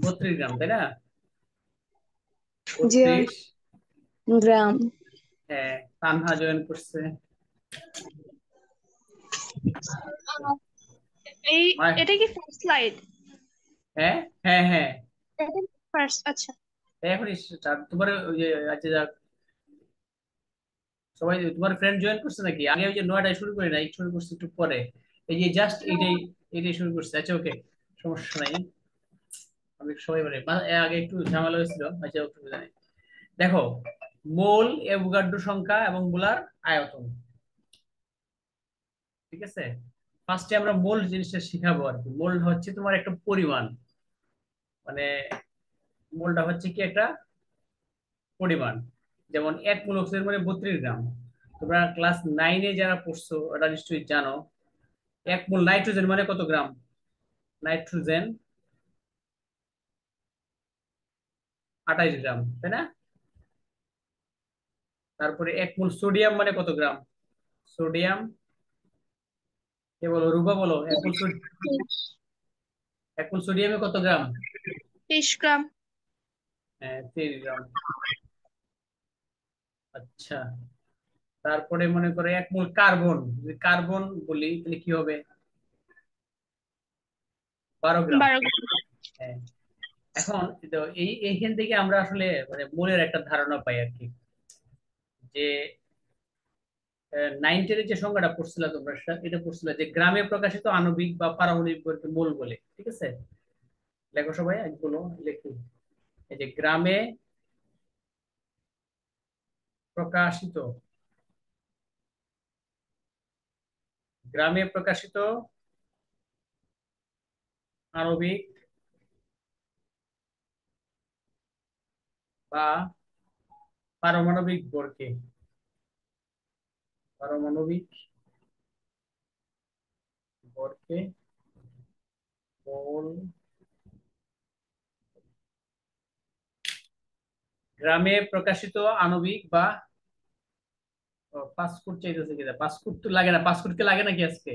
32 গ্রাম, তাই না? জি 32। গ্রাম। হ্যাঁ, তানহা জয়েন করছে। এই মা- এটা কি ফার্স্ট স্লাইড? হ্যাঁ, হ্যাঁ, হ্যাঁ। এটা ফার্স্ট, আচ্ছা। এখনই start। তোমার ওই যে আচ্ছা যাক, সবাই তোমার ফ্রেন্ড জয়েন করছে নাকি? আগে ওই যে 9টায় শুরু করি নাই, শুরু করছি একটু পরে। এই যে জাস্ট এইটাই এইটাই শুরু করছে। আচ্ছা, ওকে, সমস্যা নাই। আমি সবাই বলে আগে একটু ঝামেলা হয়েছিল। আচ্ছা, একটু জানি। দেখো, মোল, অ্যাভোগাড্রো সংখ্যা এবং মোলার আয়তন। ঠিক আছে, ফার্স্টে আমরা মোল জিনিসটা শিখাবো আর কি। মোল হচ্ছে তোমার একটা পরিমাণ, মানে মোলটা হচ্ছে কি একটা পরিমাণ। যেমন 1 মোল অক্সিজেন মানে 32 গ্রাম। তোমরা ক্লাস 9-এ যারা পড়ছো ওটা নিশ্চয়ই জানো। 1 মোল নাইট্রোজেন মানে কত গ্রাম? নাইট্রোজেন 28 গ্রাম, তাই না? তারপরে 1 মোল সোডিয়াম মানে কত গ্রাম? সোডিয়াম, কে বলো? রূপা বলো। 1 মোল সোডিয়ামে কত গ্রাম? 30 গ্রাম। হ্যাঁ, 30 গ্রাম। আচ্ছা, তারপরে মনে করে 1 মোল কার্বন, যদি কার্বন বলি তাহলে কি হবে? 12 গ্রাম। 12 গ্রাম। হ্যাঁ। এখন তো এইখান থেকে আমরা আসলে মানে মোলের একটা ধারণা পাই আর কি, যে 9-10 যে সংজ্ঞাটা পড়ছিল তোমরা, এটা পড়ছিল যে গ্রামে প্রকাশিত আণবিক বা পারমাণবিক ভরকে মোল বলে। ঠিক আছে, লেখো সবাই এগুলো লেখি। এই যে গ্রামে প্রকাশিত, গ্রামে প্রকাশিত আণবিক বা পারমাণবিক ভরকে, পারমাণবিক ভরকে মোল। গ্রামে প্রকাশিত আণবিক বা পাসপোর্ট চাইতেছে কিনা? পাসপোর্ট তো লাগে না, পাসপোর্ট কে লাগে নাকি আজকে?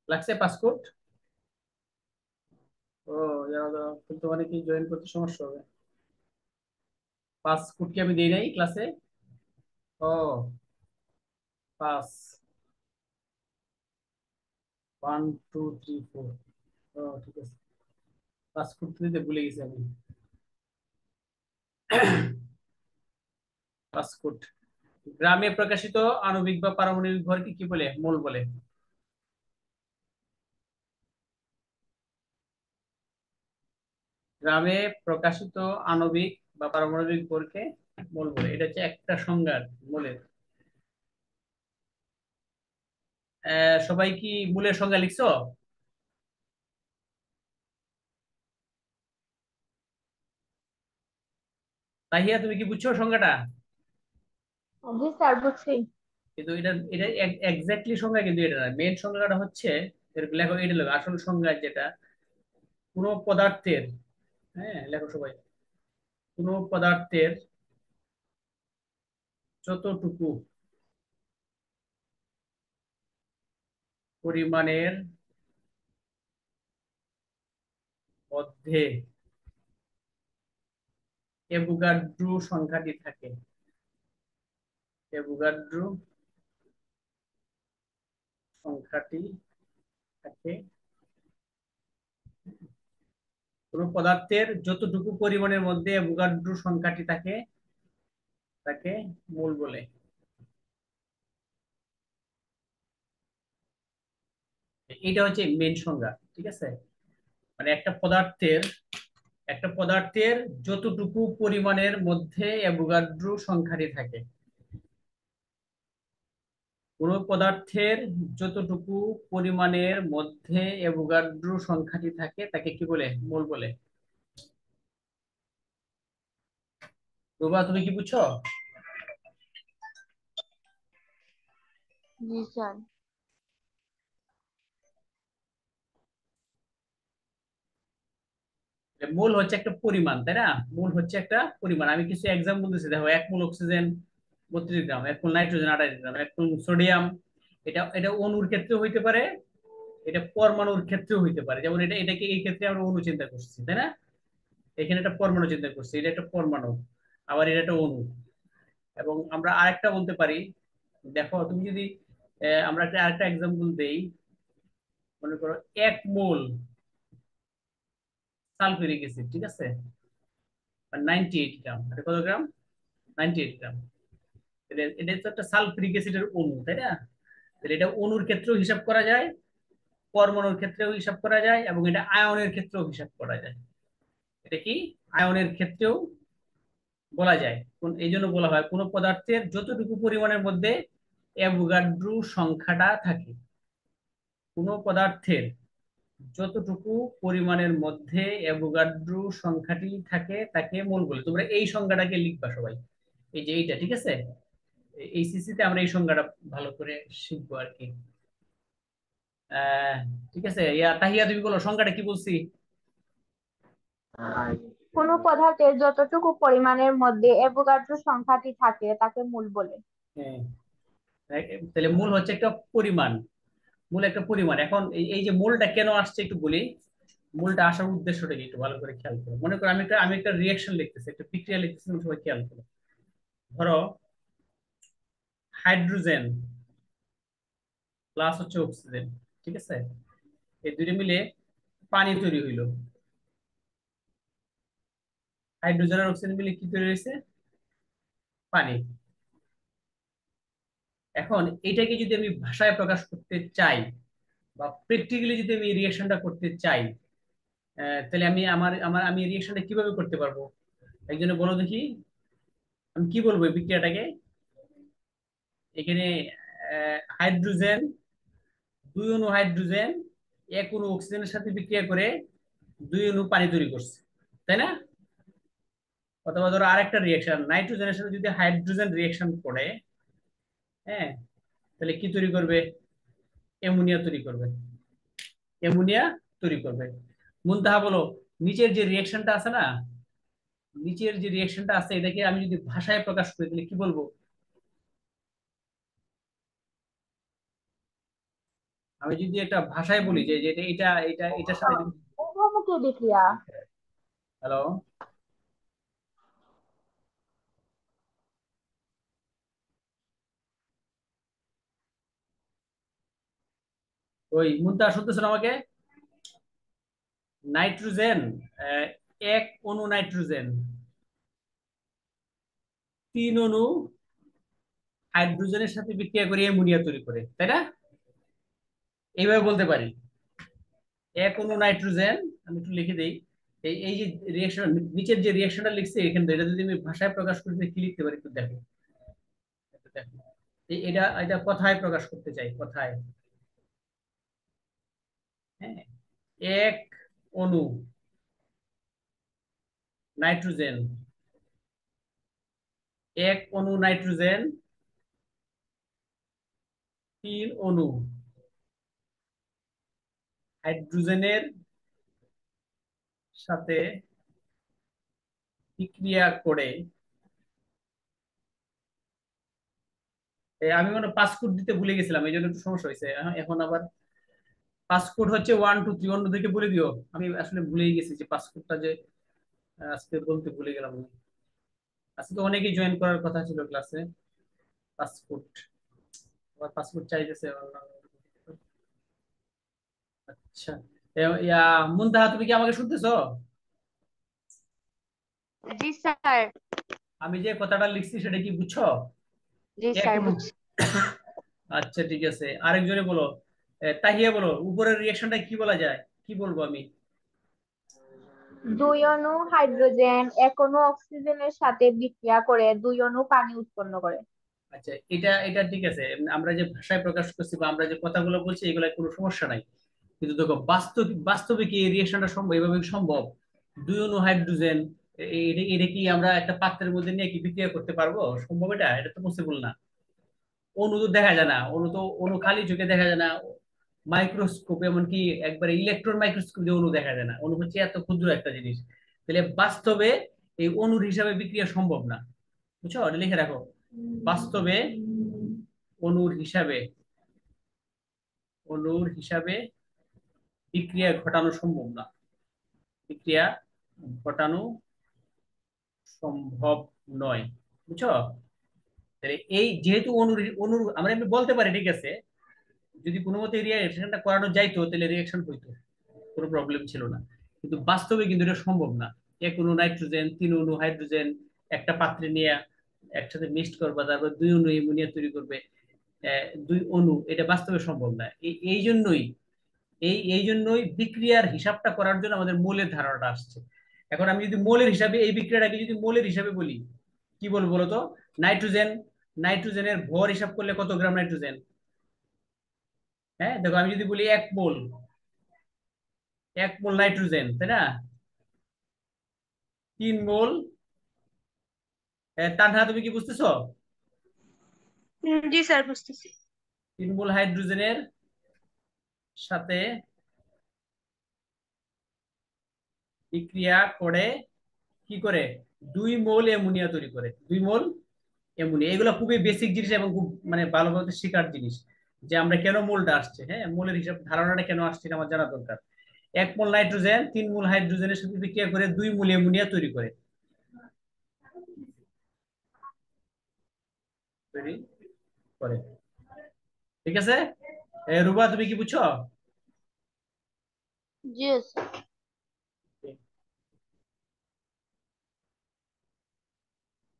লাগছে পাসপোর্ট? ও, যাও যাও, কিন্তু অনেকেই জয়েন করতে সমস্যা হবে। পাসপোর্ট কি আমি দিই নাই ক্লাসে? ও, পাস 1 2 3 4। ও, ঠিক আছে, পাসপোর্ট দিতে ভুলে গেছি আমি। পাসপোর্ট। গ্রামে প্রকাশিত আণবিক বা পারমাণবিক ভরকে কি বলে? মোল বলে। গ্রামে প্রকাশিত আণবিক বা পারমাণবিক ভরকে মোল বলে। এটা হচ্ছে একটা সংজ্ঞা মোলের। সবাই কি মূলের সংজ্ঞা লিখছো? তাহিয়া, তুমি কি বুঝছো সংজ্ঞাটা? জি স্যার, বুঝছি। কিন্তু এটা এটা এক্স্যাক্টলি সংজ্ঞা কিন্তু এটা না। মেন সংজ্ঞাটা হচ্ছে লেখো, এটা লেখো আসল সংজ্ঞা যেটা। কোন পদার্থের, হ্যাঁ লেখো সবাই, কোন পদার্থের যতটুকু পরিমাণের মধ্যে অ্যাভোগাড্রো সংখ্যাটি থাকে, অ্যাভোগাড্রো সংখ্যাটি থাকে, কোন পদার্থের যতটুকু পরিমাণের মধ্যে অ্যাভোগাড্রো সংখ্যাটি থাকে তাকে মোল বলে। এটা হচ্ছে মেন সংজ্ঞা। ঠিক আছে, মানে একটা পদার্থের যতটুকু পরিমাণের মধ্যে অ্যাভোগাড্রো সংখ্যাটি থাকে। কোন পদার্থের যতটুকু পরিমাণের মধ্যে অ্যাভোগাড্রো সংখ্যাটি থাকে তাকে কি বলে? মোল বলে। রুবা, তুমি কি বুঝছো? জি স্যার। মোল হচ্ছে একটা পরিমাণ, তাই না? মোল হচ্ছে একটা পরিমাণ। আমি কিছু এক্সাম্পল দিচ্ছি, দেখো। 1 মোল অক্সিজেন 32 গ্রাম, 1 মোল নাইট্রোজেন 28 গ্রাম, 1 মোল সোডিয়াম। এটা এটা অণুর ক্ষেত্রে হইতে পারে, এটা পরমাণুর ক্ষেত্রেও হইতে পারে, যেমন এটাকে এই ক্ষেত্রে আমরা অণু চিন্তা করছি, তাই না? এখানে একটা পরমাণু চিন্তা করছি, এটা একটা পরমাণু, আবার এটা একটা অণু। এবং আমরা আরেকটা বলতে পারি, দেখো তুমি যদি আমরা আরেকটা এক্সাম্পল দেই, মনে করো 1 মোল সালফিউরিক অ্যাসিড, ঠিক আছে, 98 গ্রাম, এটা কত গ্রাম? 98 গ্রাম। এটা তো একটা সালফিউরিক অ্যাসিডের অণু, তাই না? তাহলে এটা অণুর ক্ষেত্রেও হিসাব করা যায়, পরমাণুর ক্ষেত্রেও হিসাব করা যায়, এবং এটা আয়নের ক্ষেত্রেও হিসাব করা যায়। এটা কি আয়নের ক্ষেত্রেও বলা যায়। এই জন্য বলা হয় কোন পদার্থের যতটুকু পরিমাণের মধ্যে অ্যাভোগাড্রো সংখ্যাটা থাকে, কোন পদার্থের যতটুকু পরিমাণের মধ্যে অ্যাভোগাড্রো সংখ্যাটি থাকে তাকে মোল বলে। তোমরা এই সংজ্ঞাটাকে লিখবা সবাই, এই যে এইটা, ঠিক আছে? এই সিসিতে আমরা এই সংজ্ঞাটা ভালো করে শিখবো আর কি। আহ ঠিক আছে, তাহিয়া তুমি বলো সংজ্ঞাটা কি বলছি? কোনো পদার্থের যতটুকু পরিমাণের মধ্যে অ্যাভোগাড্রো সংখ্যাটি থাকে তাকে মোল বলে। হ্যাঁ, তাহলে মূল হচ্ছে একটা পরিমাণ, মূল একটা পরিমাণ। এখন এই যে মূলটা কেন আসছে একটু বলি, মূলটা আসার উদ্দেশ্যটা কি একটু ভালো করে খেয়াল করো। মনে করো আমি একটা রিয়েকশন লিখতেছি, একটা বিক্রিয়া লিখতেছি, তুমি সবাই খেয়াল করো। ধরো হাইড্রোজেন প্লাস হচ্ছে অক্সিজেন, ঠিক আছে, এই দুটো মিলে পানি তৈরি হইলো। হাইড্রোজেন আর অক্সিজেন মিলে কি তৈরি হয়েছে? পানি। এখন এটাকে যদি আমি ভাষায় প্রকাশ করতে চাই, বা প্র্যাকটিক্যালি যদি আমি রিয়েকশনটা করতে চাই, তাহলে আমি রিয়েকশনটা কিভাবে করতে পারবো? একজনে বলো দেখি, আমি কি বলবো এই বিক্রিয়াটাকে? এখানে হাইড্রোজেন, 2 অণু হাইড্রোজেন 1 অণু অক্সিজেনের সাথে বিক্রিয়া করে 2 অণু পানি তৈরি করছে, তাই না? অথবা ধরো আরেকটা রিয়েকশন, নাইট্রোজেনের সাথে যদি হাইড্রোজেন রিয়েকশন করে, হ্যাঁ, তাহলে কি তৈরি করবে? অ্যামোনিয়া তৈরি করবে, অ্যামোনিয়া তৈরি করবে। মুনতাহা বলো, নিচের যে রিয়েকশনটা আছে না, নিচের যে রিয়েকশনটা আছে এটাকে আমি যদি ভাষায় প্রকাশ করি তাহলে কি বলবো? আমি যদি একটা ভাষায় বলি যে যে এটা এটা এটা এটার সাথে উভয়মুখী বিক্রিয়া। হ্যালো, ওই মুনতাহা শুনতেছো না আমাকে? নাইট্রোজেন, আহ, 1 অণু নাইট্রোজেন 3 অণু হাইড্রোজেনের সাথে বিক্রিয়া করে অ্যামোনিয়া তৈরি করে, তাই না? এইভাবে বলতে পারি, 1 অণু নাইট্রোজেন, আমি একটু লিখে দিই, এই যে রিয়েকশন, নিচের যে রিয়েকশনটা লিখছি এখানে, এটা যদি আমি ভাষায় প্রকাশ করি তাহলে কি লিখতে পারি একটু দেখো, একটু দেখো। এটা এটা কথায় প্রকাশ করতে চাই, কথায়। হ্যাঁ, 1 অণু নাইট্রোজেন, 1 অণু নাইট্রোজেন 3 অণু হাইড্রোজেনের সাথে বিক্রিয়া করে, আমি মনে হয় পাসকোড দিতে ভুলে গেছিলাম, এই জন্য একটু সমস্যা হয়েছে। এখন আবার পাসকোড হচ্ছে 1 2 3, অন্য থেকে বলে দিও। আমি আসলে ভুলেই গেছি যে পাসকোডটা যে আজকে বলতে ভুলে গেলাম। আজকে তো অনেকেই জয়েন করার কথা ছিল ক্লাসে। পাসপোর্ট, আবার পাসপোর্ট চাইতেছে। আচ্ছা, ইয়া মুনতাহা তুমি কি আমাকে শুনতেছো? জি স্যার। আমি যে কথাটা লিখছি সেটা কি বুঝছো? জি স্যার, এখনো? বুঝছি। আচ্ছা ঠিক আছে, আরেকজনে বলো, তাহিয়া বলো উপরের রিঅ্যাকশনটা কি বলা যায়, কি বলবো আমি? 2 অণু হাইড্রোজেন 1 অণু অক্সিজেনের সাথে বিক্রিয়া করে 2 অণু পানি উৎপন্ন করে। আচ্ছা, এটা এটা ঠিক আছে, আমরা যে ভাষায় প্রকাশ করছি বা আমরা যে কথাগুলো বলছি এগুলো কোনো সমস্যা নাই। কিন্তু দেখো বাস্তবে কি এই রিঅ্যাকশনটা সম্ভব, এভাবে কি সম্ভব? 2 অণু হাইড্রোজেন, এটা কি আমরা একটা পাত্রের মধ্যে নিয়ে কি বিক্রিয়া করতে পারবো? সম্ভব? এটা এটা তো পসিবল না। অণু তো দেখা যায় না, অণু খালি চোখে দেখা যায় না, মাইক্রোস্কোপ এমনকি একবারে ইলেকট্রন মাইক্রোস্কোপ দিয়ে অণু দেখা যায় না। অণু হচ্ছে এত ক্ষুদ্র একটা জিনিস, তাহলে বাস্তবে এই অণুর হিসাবে বিক্রিয়া সম্ভব না। বুঝছো, এটা লিখে রাখো, বাস্তবে অণুর হিসাবে, অণুর হিসাবে বিক্রিয়া ঘটানো সম্ভব না, বিক্রিয়া ঘটানো সম্ভব নয়। বুঝছো? তাহলে এই যেহেতু অনু অনু আমরা এমনি বলতে পারি, ঠিক আছে, যদি কোনো মতে রিয়াকশনটা করানো যাইতো তাহলে রিয়াকশন হইতো, কোনো প্রবলেম ছিল না। কিন্তু বাস্তবে কিন্তু এটা সম্ভব না। এক অণু নাইট্রোজেন, তিন অণু হাইড্রোজেন একটা পাত্রে নিয়ে একসাথে মিক্সড করবা, তারপর দুই অণু অ্যামোনিয়া তৈরি করবে, দুই অণু, এটা বাস্তবে সম্ভব না। এই জন্যই এই জন্যই বিক্রিয়ার হিসাবটা করার জন্য আমাদের মোলের ধারণাটা আসছে। এখন আমি যদি মোলের হিসাবে এই বিক্রিয়াটাকে যদি মোলের হিসাবে বলি, কি বলবো বলতো? নাইট্রোজেন, নাইট্রোজেনের ভর হিসাব করলে কত গ্রাম নাইট্রোজেন? হ্যাঁ দেখো, আমি যদি বলি 1 মোল, 1 মোল নাইট্রোজেন, তাই না? 3 মোল, তানহা তুমি কি বুঝতেছো? জি স্যার, বুঝতেছি। 3 মোল হাইড্রোজেনের সাথে বিক্রিয়া করে কি করে 2 মোল অ্যামোনিয়া তৈরি করে, 2 মোল অ্যামোনিয়া। এগুলো খুবই বেসিক জিনিস এবং খুব মানে ভালোভাবে শেখার জিনিস, যে আমরা কেন মোলটা আসছে, হ্যাঁ মোলের হিসাব ধারণাটা কেন আসছে এটা আমার জানা দরকার। 1 মোল নাইট্রোজেন 3 মোল হাইড্রোজেনের সাথে বিক্রিয়া করে 2 মোল অ্যামোনিয়া তৈরি করে, তৈরি করে। ঠিক আছে? রুবা তুমি কি বুঝছো? জি স্যার।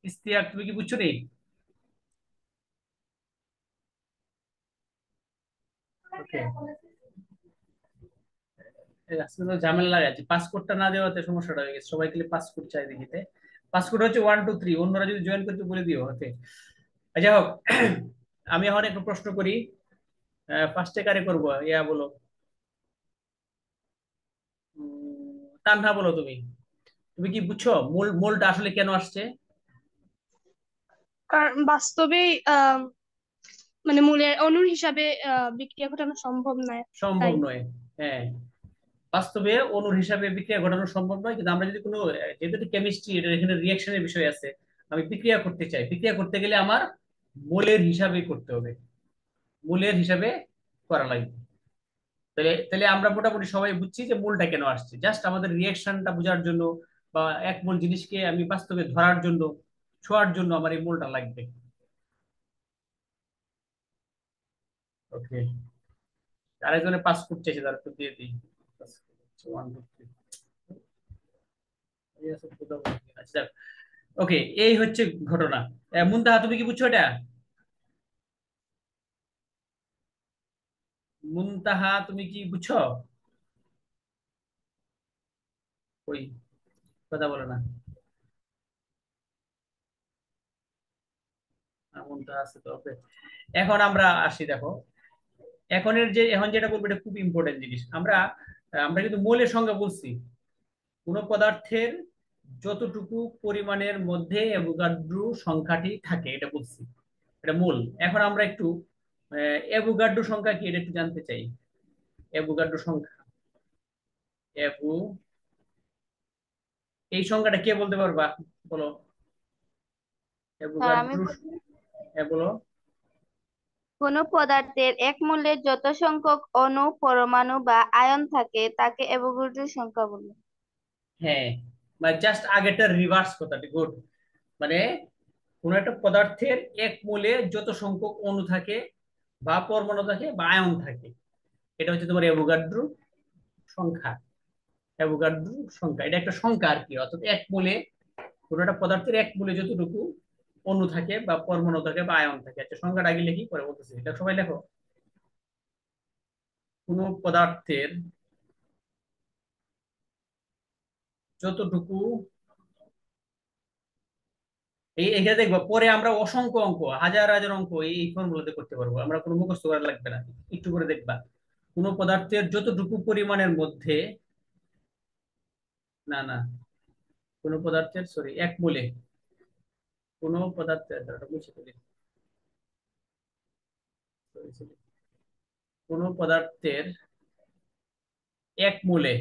ইস্তিয়াক তুমি কি বুঝছো নি? ওকে, আজকে তো ঝামেলা লাগাচ্ছি, পাসপোর্টটা না দেওয়াতে সমস্যাটা হয়ে গেছে, সবাই খালি পাসপোর্ট চাই দেখিতে। পাসপোর্ট হচ্ছে 1 2 3, অন্যরা যদি জয়েন করতে বলে দিও। ওকে, যাই হোক, আমি এখন একটু প্রশ্ন করি। ফার্স্টে কারে করবো, ইয়া বলো, তানহা বলো তুমি। তুমি কি বুঝছো মোলটা আসলে কেন আসছে? কারণ বাস্তবে মানে মূলের অণুর হিসাবে বিক্রিয়া ঘটানো সম্ভব নয়, সম্ভব তাই। নয়, হ্যাঁ। বাস্তবে অণুর হিসাবে বিক্রিয়া ঘটানো সম্ভব নয়, কিন্তু আমরা যদি কোনো, যেহেতু কেমিস্ট্রি, এটা এখানে রিয়েকশনের বিষয় আছে, আমি বিক্রিয়া করতে চাই, বিক্রিয়া করতে গেলে আমার মোলের হিসাবে করতে হবে, মোলের হিসাবে করা লাগবে। তাহলে তাহলে আমরা মোটামুটি সবাই বুঝছি যে মোলটা কেন আসছে, জাস্ট আমাদের রিয়েকশনটা বোঝার জন্য, বা 1 মোল জিনিসকে আমি বাস্তবে ধরার জন্য, ছোঁয়ার জন্য আমার এই মোলটা লাগবে। ওকে, আরেকজনে পাসপোর্ট চাইছে, তার একটু দিয়ে দিই। One, two, three. আচ্ছা, ওকে, এই হচ্ছে ঘটনা। মুনতাহা তুমি কি বুঝছো এটা? মুনতাহা তুমি কি বুঝছো? ওই কথা বলে না। মুনতাহা আছে তো, ওকে। এখন আমরা আসি, দেখো, এখন যেটা বলবো এটা খুব ইম্পর্টেন্ট জিনিস। আমরা কিন্তু মৌলের সংজ্ঞা বলছি, কোন পদার্থের যতটুকু পরিমাণের মধ্যে অ্যাভোগাড্রো সংখ্যাটি থাকে এটা বলছি, এটা মূল। এখন আমরা একটু অ্যাভোগাড্রো সংখ্যা কি এটা একটু জানতে চাই। অ্যাভোগাড্রো সংখ্যা, অ্যাভো, এই সংখ্যাটা কে বলতে পারবা? বলো, স্যার আমি অ্যাভোগাড্রো। হ্যাঁ বলো। কোন পদার্থের এক মূলের যত সংখ্যক অণু, পরমাণু বা আয়ন থাকে তাকে অ্যাভোগাড্রো সংখ্যা বলে। হ্যাঁ, মানে জাস্ট আগেরটা রিভার্স কথাটি, গুড। মানে কোন একটা পদার্থের 1 মোলে যত সংখ্যক অণু থাকে, বা পরমাণু থাকে, বা আয়ন থাকে, এটা হচ্ছে তোমার অ্যাভোগাড্রো সংখ্যা। অ্যাভোগাড্রো সংখ্যা এটা একটা সংখ্যা আর কি, অর্থাৎ 1 মোলে, কোন একটা পদার্থের 1 মোলে যতটুকু অণু থাকে, বা পরমাণু থাকে, বা আয়ন থাকে। আচ্ছা, সংখ্যাটা আগে লিখি, পরে বলতেছি, এটা সবাই লেখো। কোন পদার্থের যতটুকু, এখানে দেখবো, পরে আমরা অসংখ্য অঙ্ক, হাজার হাজার অঙ্ক এই ফর্মুলাতে করতে পারবো, আমরা কোনো মুখস্থ করা লাগবে না। একটু করে দেখবা, কোন পদার্থের যতটুকু পরিমাণের মধ্যে, না না, কোন পদার্থের, সরি, 1 মোলে, কোন পদার্থের, দাঁড়াও, মুছে ফেলি। Sorry, sorry. কোন পদার্থের 1 মোলে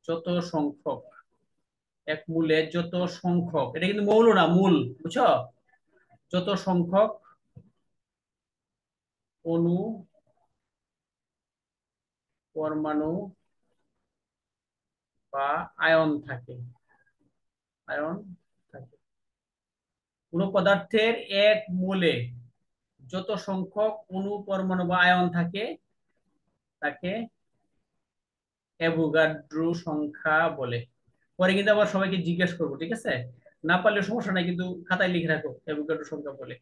যত সংখ্যক, 1 মোলে যত সংখ্যক, এটা কিন্তু মৌল না, মূল, বুঝছো? যত সংখ্যক অণু পরমাণু বা আয়ন থাকে, আয়ন থাকে। কোন পদার্থের এক মোলে যত সংখ্যক অণু পরমাণু বা আয়ন থাকে তাকে অ্যাভোগাড্রো সংখ্যা বলে। পরে কিন্তু আবার সবাইকে জিজ্ঞেস করবো, ঠিক আছে? না পারলে সমস্যা নাই, কিন্তু খাতায় লিখে রাখো অ্যাভোগাড্রো সংখ্যা বলে।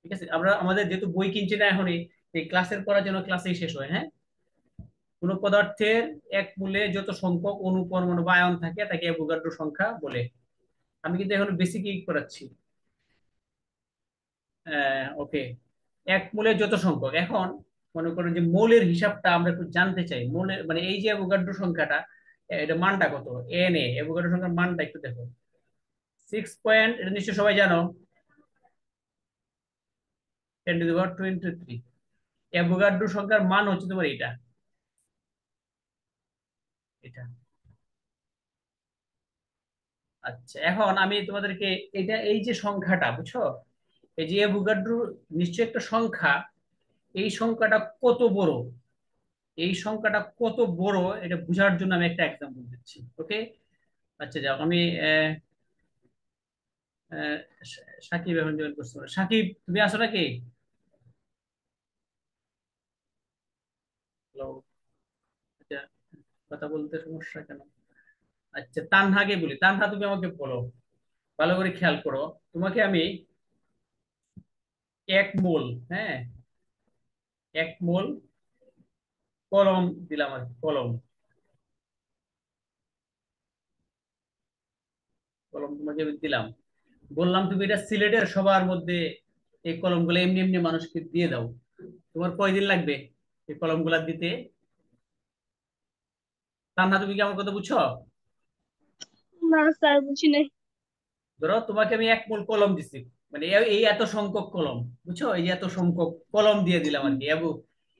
ঠিক আছে, আমরা আমাদের যেহেতু বই কিনছি না এখনই, এই ক্লাসের পড়ার জন্য ক্লাসেই শেষ হয়। হ্যাঁ, কোন পদার্থের এক মূলে যত সংখ্যক অণু পরমাণু বা আয়ন থাকে তাকে অ্যাভোগাড্রো সংখ্যা বলে। আমি কিন্তু এখন বেসিকই করাচ্ছি। ওকে, এক মূলে যত সংখ্যক, এখন মনে করো যে মোলের হিসাবটা আমরা একটু জানতে চাই। মোলের মানে এই যে অ্যাভোগাড্রো সংখ্যাটা, এটা মানটা কত, এন এ অ্যাভোগাড্রো সংখ্যার মানটা একটু দেখো। 6 এটা নিশ্চয়ই সবাই জানো, 10⁻23। অ্যাভোগাড্রো সংখ্যার মান হচ্ছে তোমার এটা, এটা। আচ্ছা, এখন আমি তোমাদেরকে এটা, এই যে সংখ্যাটা বুঝছো, এই যে অ্যাভোগাড্রো নিশ্চয় একটা সংখ্যা, এই সংখ্যাটা কত বড়, এই সংখ্যাটা কত বড় এটা বোঝার জন্য আমি একটা এক্সাম্পল দিচ্ছি। ওকে, আচ্ছা যাও, আমি আহ, সাকিব এখন জয়েন করছো। সাকিব, তুমি আছো নাকি? হ্যালো। আচ্ছা, কথা বলতে সমস্যা কেন? আচ্ছা, তানহাকে বলি। তানহা, তুমি আমাকে বলো, ভালো করে খেয়াল করো। তোমাকে আমি এক মোল, হ্যাঁ, এক মোল কলম দিলাম আর কি, কলম, কলম তোমাকে আমি দিলাম। বললাম তুমি এটা সিলেটের সবার মধ্যে এই কলমগুলো এমনি এমনি মানুষকে দিয়ে দাও। তোমার কয়দিন লাগবে এই কলমগুলা দিতে? তানহা, তুমি কি আমার কথা বুঝছো? না স্যার, বুঝি নাই। ধরো তোমাকে আমি এক মোল কলম দিছি, মানে এই এত সংখ্যক কলম, বুঝছো, এই যে এত সংখ্যক কলম দিয়ে দিলাম আর কি।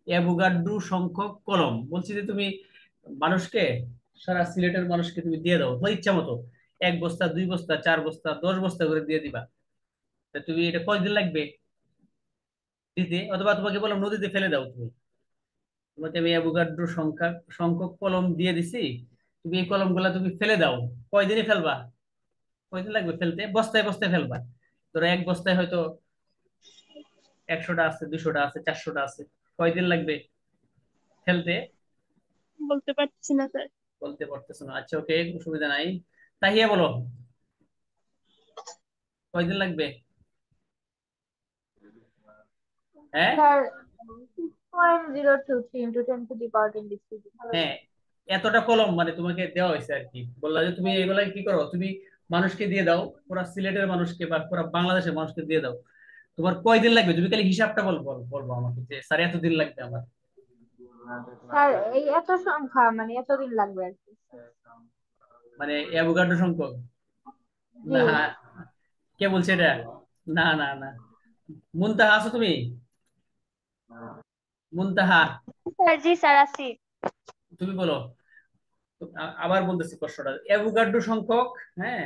অ্যাভোগাড্রো সংখ্যক কলম বলছি যে তুমি মানুষকে, সারা সিলেটের মানুষকে তুমি দিয়ে দাও তোমার ইচ্ছা মতো, 1 বস্তা, 2 বস্তা, 4 বস্তা, 10 বস্তা করে দিয়ে দিবা। তা তুমি এটা কয়দিন লাগবে দিতে? অথবা তোমাকে বললাম নদীতে ফেলে দাও তুমি, তোমাকে আমি অ্যাভোগাড্রো সংখ্যক কলম দিয়ে দিছি, তুমি এই কলমগুলা তুমি ফেলে দাও। কয়দিনে ফেলবা? কয়দিন লাগবে ফেলতে? বস্তায় বস্তায় ফেলবা। ধরো এক বস্তায় হয়তো 100টা আছে, 200টা আছে, 400টা আছে, কয়দিন লাগবে ফেলতে? বলতে পারছি না স্যার। বলতে পারতেছো না? আচ্ছা, ওকে, অসুবিধা নাই। তাহিয়া বলো, কয়দিন লাগবে? হ্যাঁ, sir, 6.023 into 10 to the power 23। হ্যাঁ, এতটা কলম মানে তোমাকে দেওয়া হয়েছে আর কি। বললা যে তুমি এগুলা কি করো, তুমি মানুষকে দিয়ে দাও, পুরা সিলেটের মানুষকে বা পুরা বাংলাদেশের মানুষকে দিয়ে দাও। তোমার কয়দিন লাগবে? তুমি খালি হিসাবটা বলবো আমাকে যে স্যার এতদিন লাগবে আমার। স্যার, এই এত সংখ্যা মানে এতদিন লাগবে আর কি। মানে অ্যাভোগাড্রো সংখ্যক? জি। না, কে বলছে এটা? না না না, মুনতাহা আছো তুমি? মুনতাহা, স্যার, জি স্যার, আছি। তুমি বলো। আবার বলতেছি প্রশ্নটা, অ্যাভোগাড্রো সংখ্যক, হ্যাঁ,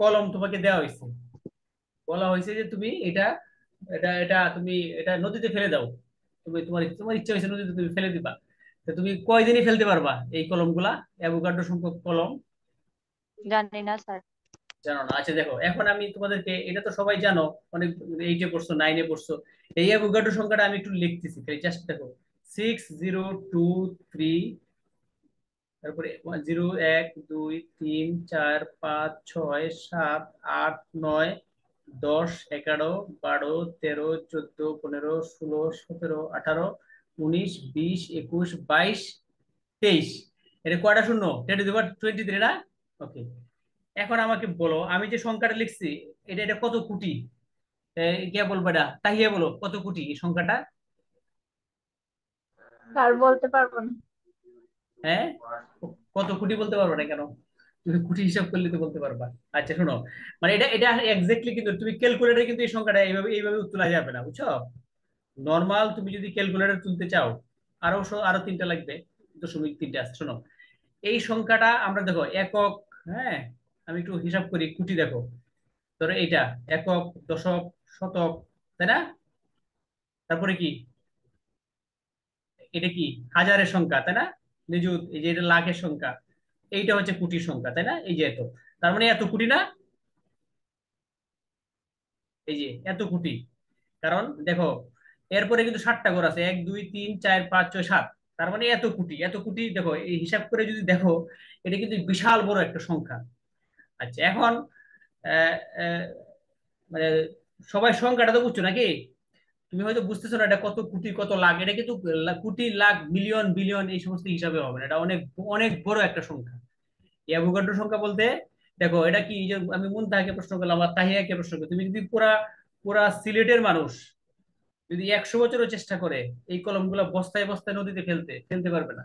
কলম তোমাকে দেওয়া হয়েছে। বলা হয়েছে যে তুমি এটা, এটা তুমি এটা নদীতে ফেলে দাও। তুমি তোমার তোমার ইচ্ছা হয়েছে নদীতে তুমি ফেলে দিবা। তো তুমি কয়দিনই ফেলতে পারবা এই কলমগুলা, অ্যাভোগাড্রো সংখ্যক কলম? জানি না স্যার। জানো না? আচ্ছা দেখো, এখন আমি তোমাদেরকে, এটা তো সবাই জানো, অনেক 8-এ পড়ছো, 9-এ পড়ছো। এই অ্যাভোগাড্রো সংখ্যাটা আমি একটু লিখতেছি, জাস্ট দেখো। 6023, তারপরে 0 1 2 3 4 5 6 7 8 9 10 11 12 13 14 15 16 17 18 19 20 21 22 23। এটা কয়টা শূন্য? 10⁻23 না? এখন আমাকে বলো, আমি যে সংখ্যাটা লিখছি, এটা এটা কত কোটি? কে বলবো? এটা তাহিয়া বলো, কত কোটি এই সংখ্যাটা? স্যার, বলতে পারবো না। হ্যাঁ, কত কোটি বলতে পারবে না কেন? তুমি কোটি হিসাব করলে তো বলতে পারবা। আচ্ছা শোনো, মানে এটা এটা এক্স্যাক্টলি, কিন্তু তুমি ক্যালকুলেটরে কিন্তু এই সংখ্যাটা এইভাবে এইভাবে তোলা যাবে না, বুঝছো? নর্মাল তুমি যদি ক্যালকুলেটর তুলতে চাও, আরো 3টা লাগবে, 0.3টা আছে। শোনো, এই সংখ্যাটা আমরা দেখো একক, হ্যাঁ, আমি একটু হিসাব করি, কোটি দেখো, ধরো এইটা একক, দশক, শতক, তাই না? তারপরে কি, এটা কি হাজারের সংখ্যা, তাই না? নিযুত, এই যে এটা লাখের সংখ্যা, এইটা হচ্ছে কোটির সংখ্যা, তাই না? এই যে এত, তার মানে এত কোটি না, এই যে এত কোটি। কারণ দেখো এরপরে কিন্তু 7টা ঘর আছে, 1 2 3 4 5 6 7, তার মানে এত কোটি, এত কোটি। দেখো এই হিসাব করে যদি দেখো, এটা কিন্তু বিশাল বড় একটা সংখ্যা। আচ্ছা এখন আহ, আহ, মানে সবাই সংখ্যাটা তো বুঝছো নাকি? তুমি হয়তো বুঝতেছো না এটা কত কোটি কত লাখ, এটা কিন্তু কোটি লাখ মিলিয়ন বিলিয়ন এই সমস্ত হিসাবে হবে না, এটা অনেক অনেক বড় একটা সংখ্যা। এই অ্যাভোগাড্রো সংখ্যা বলতে দেখো এটা কি, এই যে আমি মুনতাহাকে প্রশ্ন করলাম আর তাহিয়াকে প্রশ্ন করি, তুমি যদি পুরা পুরা সিলেটের মানুষ যদি 100 বছরও চেষ্টা করে এই কলমগুলো বস্তায় বস্তায় নদীতে ফেলতে ফেলতে পারবে না।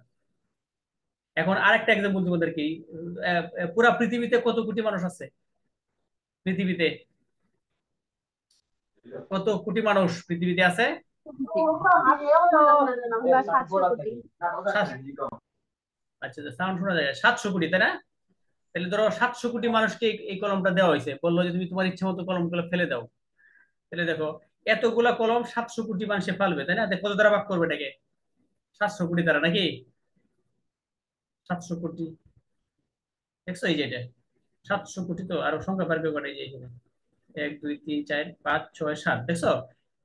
এখন আরেকটা এক্সাম্পল তোমাদেরকে, পুরা পৃথিবীতে কত কোটি মানুষ আছে? পৃথিবীতে কত কোটি মানুষ পৃথিবীতে আছে? 700 কোটি। আচ্ছা সাউন্ড শোনা যায়, 700 কোটি, তাই না? তাহলে ধরো 700 কোটি মানুষকে এই কলমটা দেওয়া হয়েছে, বললো যে তুমি তোমার ইচ্ছা মতো কলমগুলো ফেলে দাও। তাহলে দেখো এতগুলা কলম 700 কোটি মানুষে ফেলবে, তাই না? কত দ্বারা ভাগ করবে এটাকে? 700 কোটি দ্বারা, নাকি? 700 কোটি, দেখছো এই যে এটা 700 কোটি, তো আরো সংখ্যা পারবে কটা, এই যে এখানে 1 2 3 4 5 6 7, দেখছো?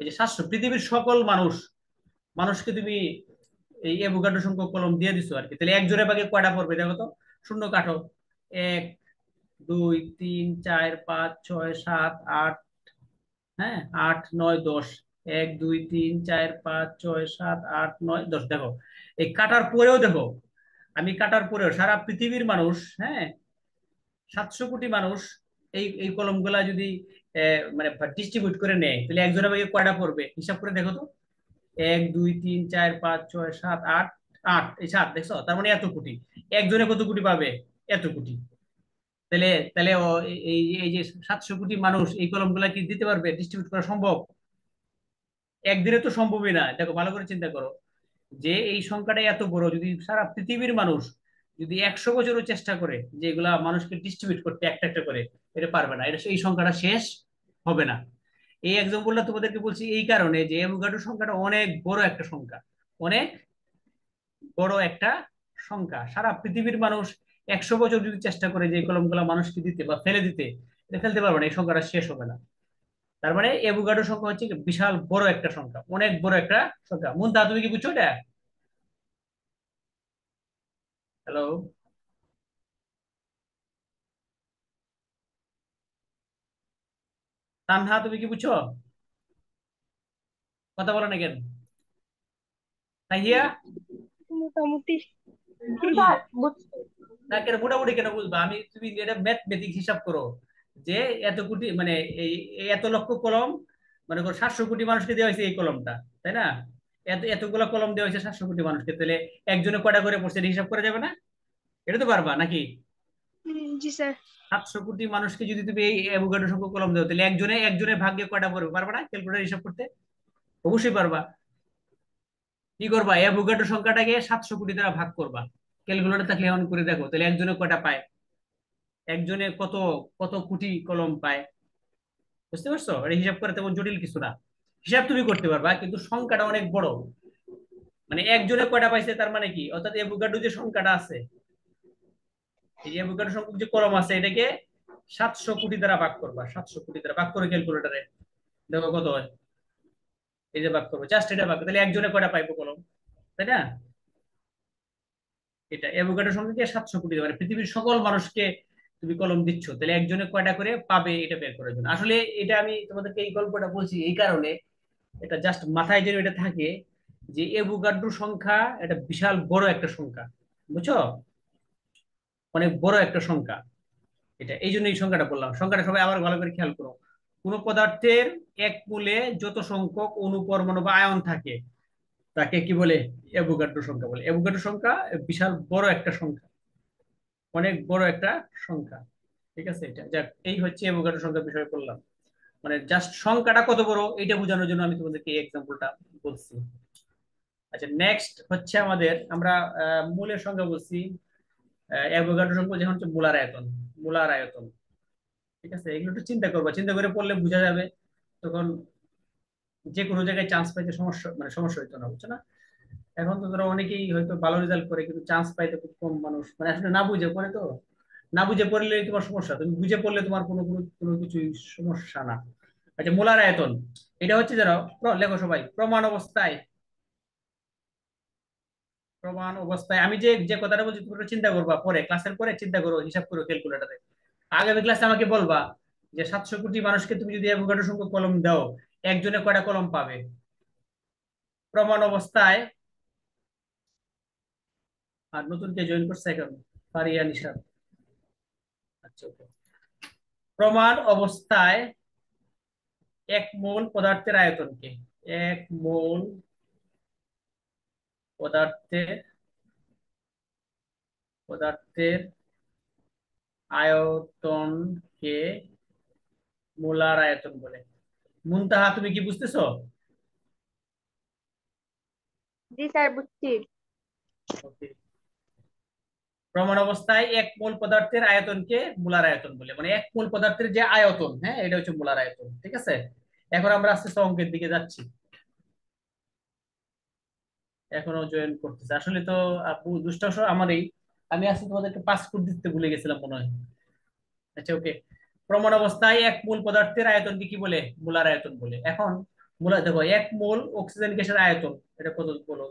এই যে 700, পৃথিবীর সকল মানুষ মানুষকে তুমি এই অ্যাভোগাড্রো সংখ্যক কলম দিয়ে দিছো আর কি। তাহলে একজনের ভাগে কয়টা পড়বে দেখো তো, শূন্য কাটো। 1 2 3 4 5 6 7 8, হ্যাঁ 8 9 10, 1 2 3 4 5 6 7 8 9 10, দেখো এই কাটার পরেও দেখো, আমি কাটার পরেও সারা পৃথিবীর মানুষ, হ্যাঁ 700 কোটি মানুষ এই এই কলমগুলা যদি মানে ডিস্ট্রিবিউট করে নেয়, তাহলে একজনের ভাগে কয়টা পড়বে হিসাব করে দেখো তো। 1 2 3 4 5 6 7 8, 8 এই 7, দেখছো? তার মানে এত কোটি। একজনে কত কোটি পাবে? এত কোটি। তাহলে তাহলে এই এই যে 700 কোটি মানুষ এই কলমগুলা কি দিতে পারবে, ডিস্ট্রিবিউট করা সম্ভব? একদিনে তো সম্ভবই না। দেখো ভালো করে চিন্তা করো, যে এই সংখ্যাটা এত বড়, যদি সারা পৃথিবীর মানুষ যদি 100 বছরও চেষ্টা করে যে এগুলা মানুষকে ডিস্ট্রিবিউট করতে একটা একটা করে, এটা পারবে না, এটা এই সংখ্যাটা শেষ হবে না। এই এক্সাম্পলটা তোমাদেরকে বলছি এই কারণে যে অ্যাভোগাড্রো সংখ্যাটা অনেক বড় একটা সংখ্যা, অনেক বড় একটা সংখ্যা। সারা পৃথিবীর মানুষ 100 বছর যদি চেষ্টা করে যে এই কলমগুলা মানুষকে দিতে বা ফেলে দিতে, এটা ফেলতে পারবে না, এই সংখ্যাটা শেষ হবে না। তার মানে অ্যাভোগাড্রো সংখ্যা হচ্ছে বিশাল বড় একটা সংখ্যা, অনেক বড় একটা সংখ্যা। মুনতাহা তুমি কি বুঝছো এটা? হ্যালো, তানহা তুমি কি বুঝছো? কথা বলো না কেন? তাহিয়া, মোটামুটি। কি? স্যার বুঝছি। না কেন মোটামুটি কেন বুঝবা? আমি তুমি এটা ম্যাথমেটিক্স হিসাব করো, যে এত কোটি মানে এই এই এত লক্ষ কলম, মানে 700 কোটি মানুষকে দেওয়া হয়েছে এই কলমটা, তাই না? এতগুলো কলম দেওয়া হয়েছে 700 কোটি মানুষকে, তাহলে একজনে কয়টা করে পড়ছে এটা হিসাব করা যাবে না? এটা তো পারবা নাকি? জি স্যার। 700 কোটি মানুষকে যদি তুমি এই অ্যাভোগাড্রো সংখ্যক কলম দাও, তাহলে একজনে একজনের ভাগ্যে কয়টা পড়বে, পারবা না ক্যালকুলেটর হিসাব করতে? অবশ্যই পারবা। কি করবা, অ্যাভোগাড্রো সংখ্যাটাকে 700 কোটি দ্বারা ভাগ করবা, ক্যালকুলেটর থাকলে এখন করে দেখো, তাহলে একজনে কয়টা পায়, একজনে কত কত কোটি কলম পায়। বুঝতে পারছো? এটা হিসাব করে তেমন জটিল কিছু না, হিসাব তুমি করতে পারবা, কিন্তু সংখ্যাটা অনেক বড়। মানে একজনে কয়টা পাইছে তার মানে কি, অর্থাৎ অ্যাভোগাড্রো যে সংখ্যাটা আছে, এই যে অ্যাভোগাড্রো সংখ্যক যে কলম আছে, এটাকে 700 কোটি দ্বারা ভাগ করবা, 700 কোটি দ্বারা ভাগ করে ক্যালকুলেটরে দেখো কত হয়। এই যে ভাগ করবো, জাস্ট এটা ভাগ, তাহলে একজনে কয়টা পাইবো কলম, তাই না? এটা অ্যাভোগাড্রো সংখ্যাকে 700 কোটি, মানে পৃথিবীর সকল মানুষকে তুমি কলম দিচ্ছ, তাহলে একজনে কয়টা করে পাবে এটা বের করার জন্য। আসলে এটা আমি তোমাদেরকে এই গল্পটা বলছি এই কারণে, এটা জাস্ট মাথায় যেন এটা থাকে, যে অ্যাভোগাড্রো সংখ্যা এটা বিশাল বড় একটা সংখ্যা, বুঝছো? অনেক বড় একটা সংখ্যা। এটা এই জন্য এই সংখ্যাটা বললাম। সংখ্যাটা সবাই আবার ভালো করে খেয়াল করো, কোন পদার্থের এক মূলে যত সংখ্যক অণু পরমাণু বা আয়ন থাকে তাকে কি বলে? অ্যাভোগাড্রো সংখ্যা বলে। অ্যাভোগাড্রো সংখ্যা বিশাল বড় একটা সংখ্যা, অনেক বড় একটা সংখ্যা। ঠিক আছে, এটা যাক, এই হচ্ছে অ্যাভোগাড্রো সংখ্যার বিষয়ে বললাম। মানে জাস্ট সংখ্যাটা কত বড় এটা বোঝানোর জন্য আমি তোমাদেরকে এই এক্সাম্পলটা বলছি। আচ্ছা নেক্সট হচ্ছে আমাদের, আমরা মূলের সংখ্যা বলছি, অ্যাভোগাড্রো সংখ্যা যেমন হচ্ছে মোলার আয়তন। মোলার আয়তন, ঠিক আছে, এগুলো একটু চিন্তা করবা, চিন্তা করে পড়লে বোঝা যাবে, তখন যে কোনো জায়গায় চান্স পাইতে সমস্যা মানে সমস্যা হইতো না, বুঝছো না? এখন তো ধরো অনেকেই হয়তো ভালো রেজাল্ট করে কিন্তু চান্স পাইতে খুব কম মানুষ, মানে আসলে না বুঝে পড়ে তো। না বুঝে পড়লে তোমার সমস্যা, তুমি বুঝে পড়লে তোমার কোনো কোনো কোনো কিছুই সমস্যা না। আচ্ছা, মোলার আয়তন এটা হচ্ছে ধরো লেখো সবাই, প্রমাণ অবস্থায়, প্রমাণ অবস্থায় আমি যে যে কথাটা বলছি তুমি একটু চিন্তা করবা, পরে ক্লাসের পরে চিন্তা করো, হিসাব করো ক্যালকুলেটারে। আগামী ক্লাসে আমাকে বলবা যে 700 কোটি মানুষকে তুমি যদি অ্যাভোগাড্রো সংখ্যক কলম দাও, একজনে কয়টা কলম পাবে প্রমাণ অবস্থায়। আর নতুন কে জয়েন করছে এখন? ফারিয়া নিশাদ। আচ্ছা, okay. প্রমাণ অবস্থায় এক মোল পদার্থের আয়তন কি? এক মোল পদার্থের পদার্থের আয়তনকে মোলার আয়তন বলে। মুনতাহা, তুমি কি বুঝতেছো? জি স্যার, বুঝছি। ওকে। প্রমাণ অবস্থায় এক মোল পদার্থের আয়তনকে মোলার আয়তন বলে, মানে এক মোল পদার্থের যে আয়তন, হ্যাঁ, এটা হচ্ছে মোলার আয়তন। ঠিক আছে, এখন আমরা আস্তে আস্তে অঙ্কের দিকে যাচ্ছি। এখনো জয়েন করতেছে আসলে তো। আপু দুষ্টাংশ আমারই, আমি আজকে তোমাদেরকে পাসপোর্ট দিতে ভুলে গেছিলাম মনে হয়। আচ্ছা, ওকে। প্রমাণ অবস্থায় এক মোল পদার্থের আয়তনকে কি বলে? মোলার আয়তন বলে। এখন মোলার দেখো, এক মোল অক্সিজেন গ্যাসের আয়তন এটা কত বলো?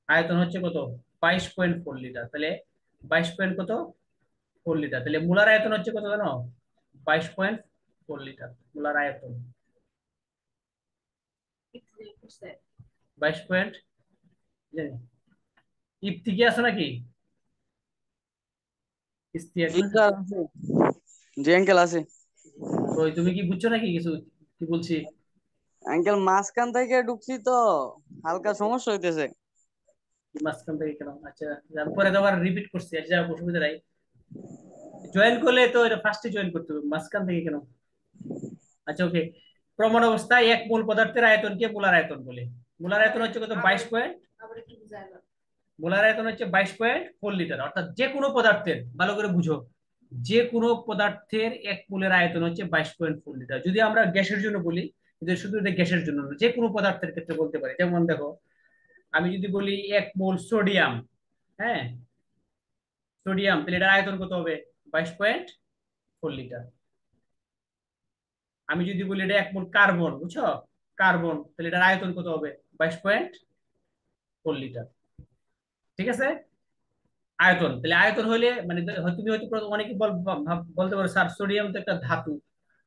আয়তন হচ্ছে কত? 22.4 লিটার। তাহলে 22 কত 4 লিটার, তাহলে মোলার আয়তন হচ্ছে কত জানো? 22.4 লিটার মোলার আয়তন। 22 পয়েন্ট, ইফতি কি আছে নাকি? ইস্তিয়াক জি না? স্যার আছে। জি আঙ্কেল আছে। ওই তুমি কি বুঝছো নাকি কিছু কি বলছি? আঙ্কেল মাঝখান থেকে ঢুকছি তো হালকা সমস্যা হইতেছে। মাঝখান থেকে কেন? আচ্ছা, আমি পরে তো আবার রিপিট করছি। আচ্ছা, অসুবিধা নাই। জয়েন করলে তো এটা ফার্স্টে জয়েন করতে হবে, মাঝখান থেকে কেন? আচ্ছা, ওকে। প্রমাণ অবস্থায় এক মোল পদার্থের আয়তনকে মোলার আয়তন বলে। মোলার আয়তন হচ্ছে কত? 22 পয়েন্ট, মোলার আয়তন হচ্ছে 22.4 লিটার। অর্থাৎ যে কোনো পদার্থের, ভালো করে বুঝো, যে কোনো পদার্থের এক মোলের আয়তন হচ্ছে 22.4 লিটার। যদি আমরা গ্যাসের জন্য বলি, যদি শুধু এটা গ্যাসের জন্য না, যে কোনো পদার্থের ক্ষেত্রে বলতে পারি। যেমন দেখো, আমি যদি বলি এক মোল সোডিয়াম, হ্যাঁ, সোডিয়াম, তাহলে এটার আয়তন কত হবে? 22.4 লিটার। আমি যদি বলি এটা এক মোল কার্বন, বুঝছো, কার্বন, তাহলে এটার আয়তন কত হবে? 22.4 লিটার। ঠিক আছে, আয়তন। তাহলে আয়তন হলে মানে তুমি হয়তো অনেকে বলতে পারো স্যার সোডিয়াম তো একটা ধাতু,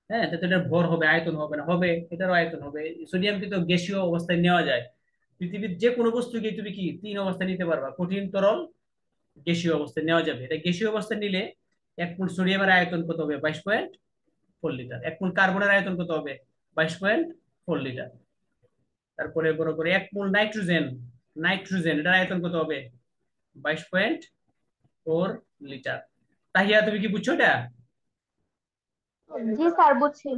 হ্যাঁ, তো এটার ভর হবে, আয়তন হবে না? হবে, এটারও আয়তন হবে। সোডিয়াম কিন্তু গ্যাসীয় অবস্থায় নেওয়া যায়। পৃথিবীর যে কোনো বস্তুকে তুমি কি তিন অবস্থায় নিতে পারবা, কঠিন, তরল, গ্যাসীয় অবস্থায় নেওয়া যাবে। এটা গ্যাসীয় অবস্থায় নিলে এক মোল সোডিয়ামের আয়তন কত হবে? 22.4 লিটার। এক মোল কার্বনের আয়তন কত হবে? 22.4 লিটার। তারপরে বড় করে এক মোল নাইট্রোজেন, নাইট্রোজেন এটার আয়তন কত হবে? 22.4 লিটার। তাহিয়া, তুমি কি বুঝছো এটা? জি স্যার, বুঝছি।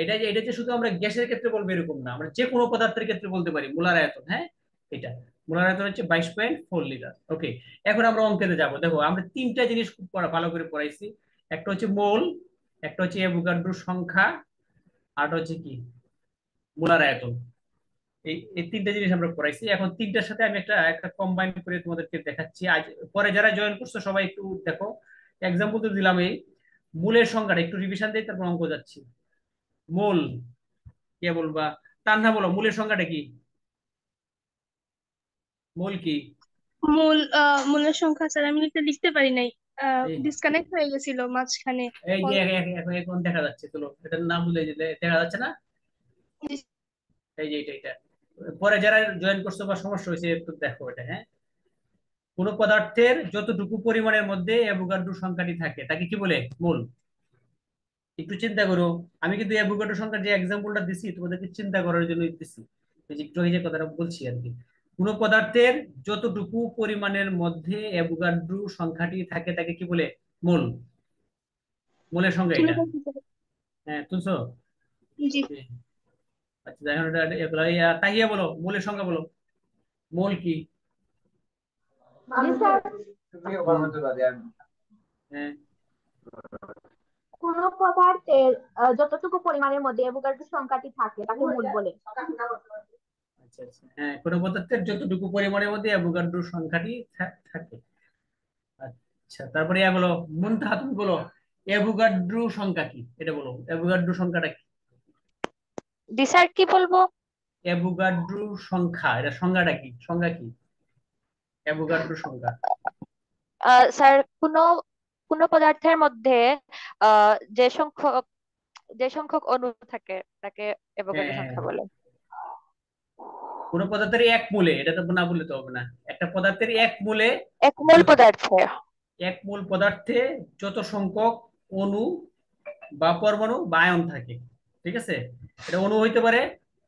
এটা যে শুধু আমরা গ্যাসের ক্ষেত্রে বলবো এরকম না, আমরা যে কোনো পদার্থের ক্ষেত্রে বলতে পারি মোলার আয়তন। হ্যাঁ, এটা মোলার আয়তন হচ্ছে 22.4 লিটার। ওকে, এখন আমরা অঙ্কেতে যাব। দেখো, আমরা তিনটা জিনিস খুব ভালো করে পড়াইছি। একটা হচ্ছে মোল, একটা হচ্ছে অ্যাভোগাড্রো সংখ্যা, আর হচ্ছে কি মোলার আয়তন। এই এই তিনটা জিনিস আমরা পড়াইছি। এখন তিনটার সাথে আমি একটা একটা কম্বাইন করে তোমাদেরকে দেখাচ্ছি আজ। পরে যারা জয়েন করছো সবাই একটু দেখো। এক্সাম্পল তো দিলাম, এই মূলের সংখ্যাটা একটু রিভিশন দিই, তারপর অঙ্ক যাচ্ছি। মূল, কে বলবা? তান্না বলো, মূলের সংখ্যাটা কি? মূল কি? মূলের সংখ্যা স্যার আমি লিখতে পারি নাই। এই ডিসকানেক্ট হয়ে গেছিল মাঝখানে। এই যে কল। এখন এখন দেখা যাচ্ছে, চলো এটার নাম ভুলে যেতে দেখা যাচ্ছে না? এই যে এটা পরে যারা জয়েন করছো বা সমস্যা হয়েছে একটু দেখো এটা, হ্যাঁ। কোন পদার্থের যতটুকু পরিমাণের মধ্যে অ্যাভোগাড্রো সংখ্যাটি থাকে তাকে কি বলে? মোল। একটু চিন্তা করো, আমি কিন্তু অ্যাভোগাড্রো সংখ্যার যে এক্সাম্পলটা দিছি তোমাদেরকে চিন্তা করার জন্য দিছি। এই যে একটু আগে যে কথাটা বলছি আর কি, কোন পদার্থের যতটুকু পরিমাণের মধ্যে অ্যাভোগাড্রো সংখ্যাটি থাকে তাকে কি বলে? মোল। মোলের সংখ্যা শুনে এটা। ফেলছি স্যার। হ্যাঁ, শুনছো? জি। আচ্ছা, এখন এগুলো তাহিয়া বলো, মোলের সংখ্যা বলো, মোল কি? জি স্যার, হ্যাঁ, কোন পদার্থের যতটুকু পরিমাণের মধ্যে অ্যাভোগাড্রো সংখ্যাটি থাকে তাকে মোল বলে। আচ্ছা আচ্ছা, হ্যাঁ, কোনো পদার্থের যতটুকু পরিমাণের মধ্যে অ্যাভোগাড্রো সংখ্যাটি থাকে। আচ্ছা, তারপরে ইয়া বলো, মুনতাহা তুমি বলো, অ্যাভোগাড্রো সংখ্যা কি, এটা বলো, অ্যাভোগাড্রো সংখ্যাটা কি? জি স্যার, কি বলবো? অ্যাভোগাড্রো সংখ্যা, এটা সংজ্ঞাটা কি, সংজ্ঞা কি অ্যাভোগাড্রো সংখ্যা? স্যার, কোনো কোনো পদার্থের মধ্যে আহ যে সংখ্যক যে সংখ্যক অণু থাকে তাকে হ্যাঁ অ্যাভোগাড্রো হ্যাঁ, সংখ্যা বলে। কোনো পদার্থের এক মোলে, এটা তো না বললে তো হবে না, একটা পদার্থের এক মোলে, এক মোল পদার্থে। এক মোল পদার্থে যত সংখ্যক অণু বা পরমাণু বা আয়ন থাকে, ঠিক আছে? এটা অণু হইতে পারে,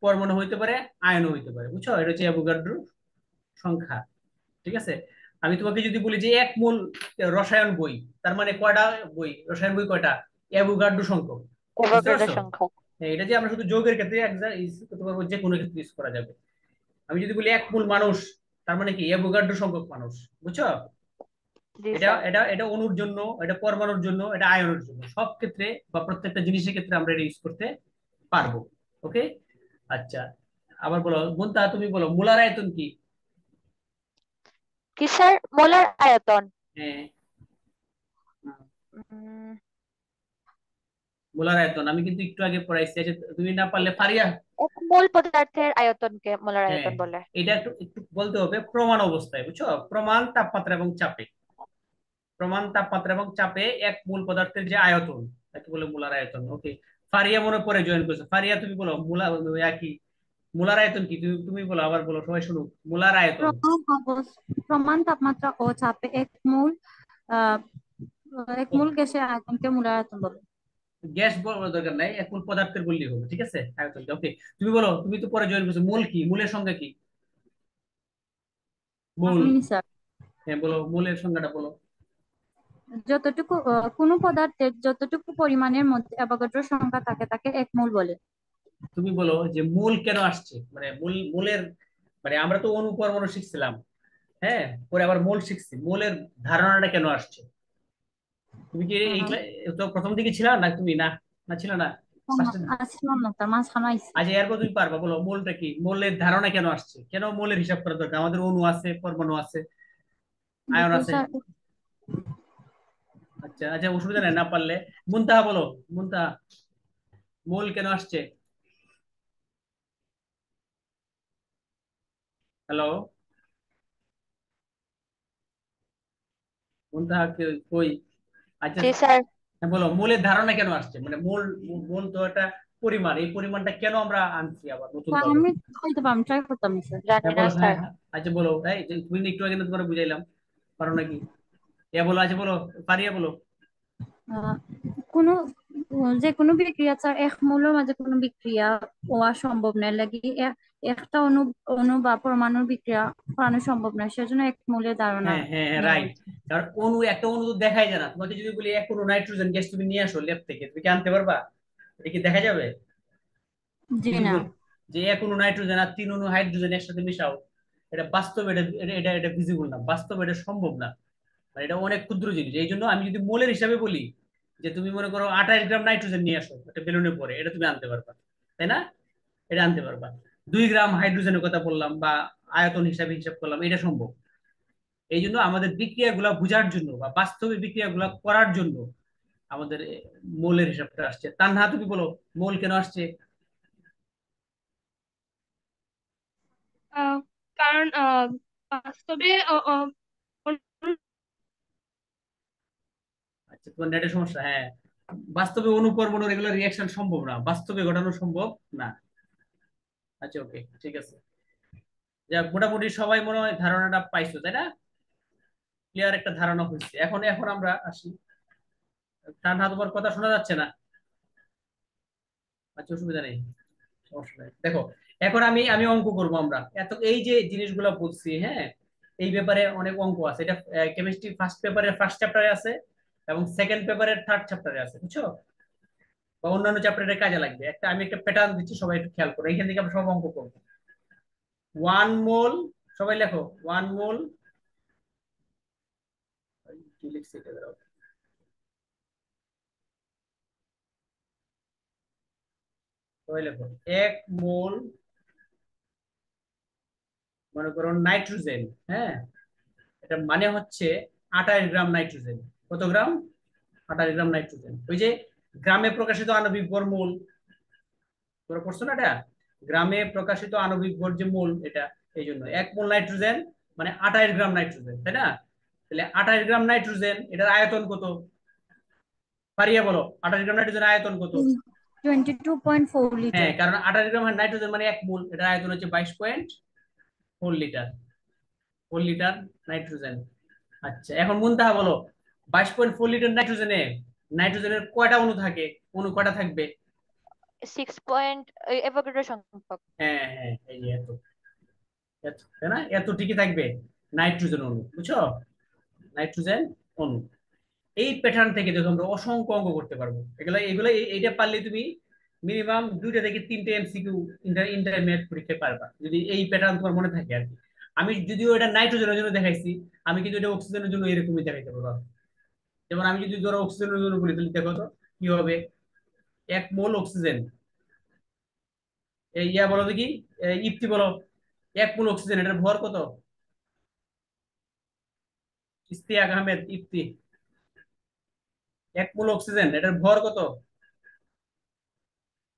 পরমাণু হইতে পারে, আয়ন হইতে পারে, বুঝছো? এটা হচ্ছে অ্যাভোগাড্রো সংখ্যা, ঠিক আছে? আমি তোমাকে যদি বলি যে এক মোল রসায়ন বই, তার মানে কয়টা বই, রসায়ন বই কয়টা? অ্যাভোগাড্রো সংখ্যক, বুঝতে অ্যাভোগাড্রো পারছো? সংখ্যা। হ্যাঁ, এটা যে আমরা শুধু যৌগের ক্ষেত্রে ইউজ করতে পারবো, যে কোনো ক্ষেত্রে ইউজ করা যাবে। আমি যদি বলি এক মোল মানুষ, তার মানে কি অ্যাভোগাড্রো সংখ্যক মানুষ, বুঝছো? জি এটা স্যার। এটা এটা অণুর জন্য, এটা পরমাণুর জন্য, এটা আয়নের জন্য, সব ক্ষেত্রে বা প্রত্যেকটা জিনিসের ক্ষেত্রে আমরা এটা ইউজ করতে পারবো। ওকে, আচ্ছা, আবার বলো মুনতা, তুমি বলো মোলার আয়তন কি? কি স্যার? মোলার আয়তন। হ্যাঁ, উম, মোলার আয়তন আমি কিন্তু একটু আগে পড়াইছি, আচ্ছা তুমি না পারলে ফারিয়া। এক মোল পদার্থের আয়তনকে মোলার হ্যাঁ, আয়তন বলে। এটা একটু একটু বলতে হবে প্রমাণ অবস্থায়, বুঝছো? প্রমাণ তাপমাত্রা এবং চাপে, প্রমাণ তাপমাত্রা এবং চাপে এক মূল পদার্থের যে আয়তন, তাকে বলে মোলার আয়তন। ওকে, ফারিয়া মনে পড়ে জয়েন করেছো, ফারিয়া তুমি বলো কি মোলার আয়তন কি, তুমি তুমি বলো, আবার বলো, সবাই শুনুক, মোলার আয়তন। প্রমাণ তাপমাত্রা ও চাপে আহ এক মূল গ্যাসের আয়তনকে মূল আয়তন বলে। গ্যাস বলার দরকার নাই, এক মূল পদার্থের বললেই হবে, ঠিক আছে, আয়তন। ওকে, তুমি বলো, তুমি তো পরে জয়েন করছো, মোল কি, মোলের সংজ্ঞা কি? মোল, আমি স্যার, হ্যাঁ বলো, মোলের সংজ্ঞাটা বলো। কোনো পদার্থের যতটুকু পরিমাণের মধ্যে অ্যাভোগাড্রো সংখ্যা থাকে তাকে এক মোল বলে। তুমি বলো যে মোল কেন আসছে, মানে মোলের, মানে আমরা তো অণু পরমাণু শিখছিলাম, হ্যাঁ, পরে আবার মোল শিখছি, মোলের ধারণাটা কেন আসছে? তুমি কি এই আহ, তো প্রথম দিকে ছিল না, তুমি না, না ছিল না ফার্স্টে? আসছিলাম না, তার মাঝখানে আইছি। আজ এরপর তুমি পারবা, বলো মোলটা কি, মোলের ধারণা কেন আসছে, কেন মোলের হিসাব করা দরকার? আমাদের অণু আছে, পরমাণু আছে, আয়ন তো আছে। স্যার, আচ্ছা আচ্ছা, অসুবিধা নেই, না পারলে মুনতাহা বলো, মুনতাহা, মোল কেন আসছে? হ্যালো, মুনতাহা কই? আচ্ছা, জি স্যার। হ্যাঁ, বলো মোলের ধারণা কেন আসছে, মানে মোল, মোল তো একটা পরিমাণ, এই পরিমাণটা কেন আমরা আনছি আবার নতুন স্যার, ভাবে? আমি হয়তো বা আমি ট্রাই করতাম স্যার। জানি হ্যাঁ না বলো, হ্যাঁ স্যার। হ্যাঁ, আচ্ছা বলো, এই যে তুমি একটু আগে না তোমার বুঝাইলাম, পারো নাকি? বলো, আচ্ছা বলো, পারিয়া বলো। আহ, কোনো যে কোনো বিক্রিয়া ছাড়া এক মৌলের মাঝে কোনো বিক্রিয়া হওয়া সম্ভব নয়, লাগি একটা অণু বা পরমাণুর বিক্রিয়া করানো সম্ভব নয়, সেজন্য এক মৌলের ধারণা হ্যাঁ হ্যাঁ হ্যাঁ, নেওয়া রাইট। হয়েছে। কারণ অণু, একটা অণু তো দেখাই যায় না, তোমাকে যদি বলি এক অণু নাইট্রোজেন গ্যাস তুমি নিয়ে আসো ল্যাব থেকে, তুমি কি আনতে পারবা? এটা কি দেখা যাবে? জি যদি না। যে এক অণু নাইট্রোজেন আর তিন অণু হাইড্রোজেন একসাথে মিশাও, এটা বাস্তবে, এটা ভিজিবল না, বাস্তবে এটা সম্ভব না, মানে এটা অনেক ক্ষুদ্র জিনিস। এই জন্য আমি যদি মোলের হিসাবে বলি, যে তুমি মনে করো 28 গ্রাম নাইট্রোজেন নিয়ে আসো একটা বেলুনে পরে, এটা তুমি আনতে পারবা, তাই না? এটা আনতে পারবা। 2 গ্রাম হাইড্রোজেনের কথা বললাম বা আয়তন হিসাবে হিসাব করলাম, এটা সম্ভব। এই জন্য আমাদের বিক্রিয়াগুলা বোঝার জন্য বা বাস্তবে বিক্রিয়াগুলা করার জন্য আমাদের মোলের হিসাবটা আসছে। তানহা তুমি বলো, মোল কেন আসছে? আহ, কারণ বাস্তবে আচ্ছা, তোমার নেটের সমস্যা, হ্যাঁ, বাস্তবে অনুপরমাণুর এগুলো রিয়াকশন সম্ভব না, বাস্তবে ঘটানো সম্ভব না। আচ্ছা ওকে, ঠিক আছে, যা মোটামুটি সবাই মনে হয় ধারণাটা পাইছো, তাই না? ক্লিয়ার একটা ধারণা হচ্ছে। এখন এখন আমরা আসি, তানহা তোমার কথা শোনা যাচ্ছে না? আচ্ছা, অসুবিধা নেই, সমস্যা নেই। দেখো, এখন আমি আমি অঙ্ক করব, আমরা এত এই যে জিনিসগুলো বলছি, হ্যাঁ, এই ব্যাপারে অনেক অঙ্ক আছে, এটা কেমিস্ট্রি ফার্স্ট পেপারের ফার্স্ট চ্যাপ্টারে আছে এবং সেকেন্ড পেপারের থার্ড চ্যাপ্টারে আছে, বুঝছো? বা অন্যান্য চ্যাপ্টারে কাজে লাগবে। একটা আমি একটা প্যাটার্ন দিচ্ছি, সবাই একটু খেয়াল করো, এখান থেকে আমরা সব অঙ্ক করবো। ওয়ান মোল, সবাই লেখো, ওয়ান মোল, কি লিখছি এটা দাঁড়াও। সবাই লেখো, এক মোল মনে করো নাইট্রোজেন, হ্যাঁ, এটা মানে হচ্ছে 28 গ্রাম নাইট্রোজেন। কত গ্রাম? 28 গ্রাম নাইট্রোজেন। ওই যে গ্রামে প্রকাশিত আণবিক ভর মোল, তোমরা পড়ছো না এটা? গ্রামে প্রকাশিত আণবিক ভর যে মোল এটা, এই জন্য 1 মোল নাইট্রোজেন মানে 28 গ্রাম নাইট্রোজেন, তাই না? তাহলে 28 গ্রাম নাইট্রোজেন, এটার আয়তন কত? পারিয়া বলো, 28 গ্রাম নাইট্রোজেন আয়তন কত? 22.4 হ্যাঁ, লিটার। কারণ 28 গ্রাম নাইট্রোজেন মানে 1 মোল, এটার আয়তন হচ্ছে 22.4 লিটার। 4 litre nitrogen. আচ্ছা, এখন মুনতাহা বলো, 22.4 লিটার নাইট্রোজেনে নাইট্রোজেনের কয়টা অণু থাকে? অণু কয়টা থাকবে? 6 অ্যাভোগাড্রো সংখ্যক। হ্যাঁ হ্যাঁ, এই যে এত, তাই না? এত ঠিকই থাকবে নাইট্রোজেন অণু, বুঝছো? নাইট্রোজেন অণু। এই প্যাটার্ন থেকে দেখো আমরা অসংখ্য অঙ্ক করতে পারবো। এগুলো এগুলো এইটা পারলে তুমি মিনিমাম 2টা থেকে 3টে এমসিকিউ ইন্টারমিডিয়েট পরীক্ষায় পারবা, যদি এই প্যাটার্ন তোমার মনে থাকে আর কি। আমি যদিও এটা নাইট্রোজেনের জন্য দেখাইছি, আমি কিন্তু এটা অক্সিজেনের জন্য এরকমই দেখাইতে পারবো। যেমন আমি যদি ধরো অক্সিজেনের জন্য বলি, তাহলে দেখো তো কি হবে। 1 মোল অক্সিজেন, এই ইয়া বলো দেখি, ইপ্তি বলো, 1 মোল অক্সিজেন এটার ভর কত? ইস্তিয়াক আহমেদ, ইপ্তি, 1 মোল অক্সিজেন এটার ভর কত?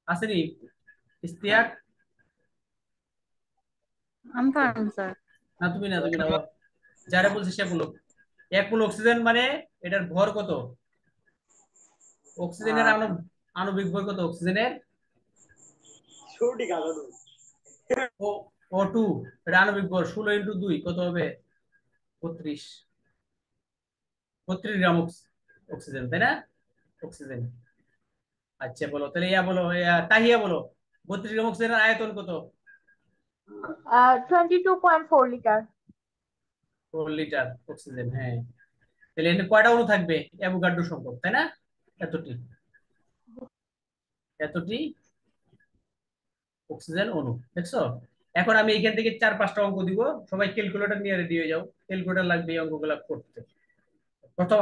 আসেনি ইস্তিয়াক? আমি পারবো স্যার। না তুমি না, তুমি না, ও যারা বলছে সে বলো। 1 মোল অক্সিজেন মানে এটার ভর কত? অক্সিজেনের আণবিক ভর কত অক্সিজেনের? ও O2, এটা আণবিক ভর 16 × 2 কত হবে? 32। 32 গ্রাম অক্সিজেন, তাই না? অক্সিজেন। আচ্ছা বলো তাহলে, ইয়া বলো, তাহিয়া বলো, 32 গ্রাম অক্সিজেনের আয়তন কত? 22.4 লিটার। 4 লিটার অক্সিজেন, হ্যাঁ। তাহলে এখানে কয়টা অণু থাকবে? অ্যাভোগাড্রো সংখ্যক, তাই না? এতটি, এতটি অক্সিজেন অণু, দেখছো? এখন আমি এখান থেকে 4-5টা অঙ্ক দিব, সবাই ক্যালকুলেটর নিয়ে রেডি হয়ে যাও, ক্যালকুলেটর লাগবে এই অঙ্কগুলো করতে।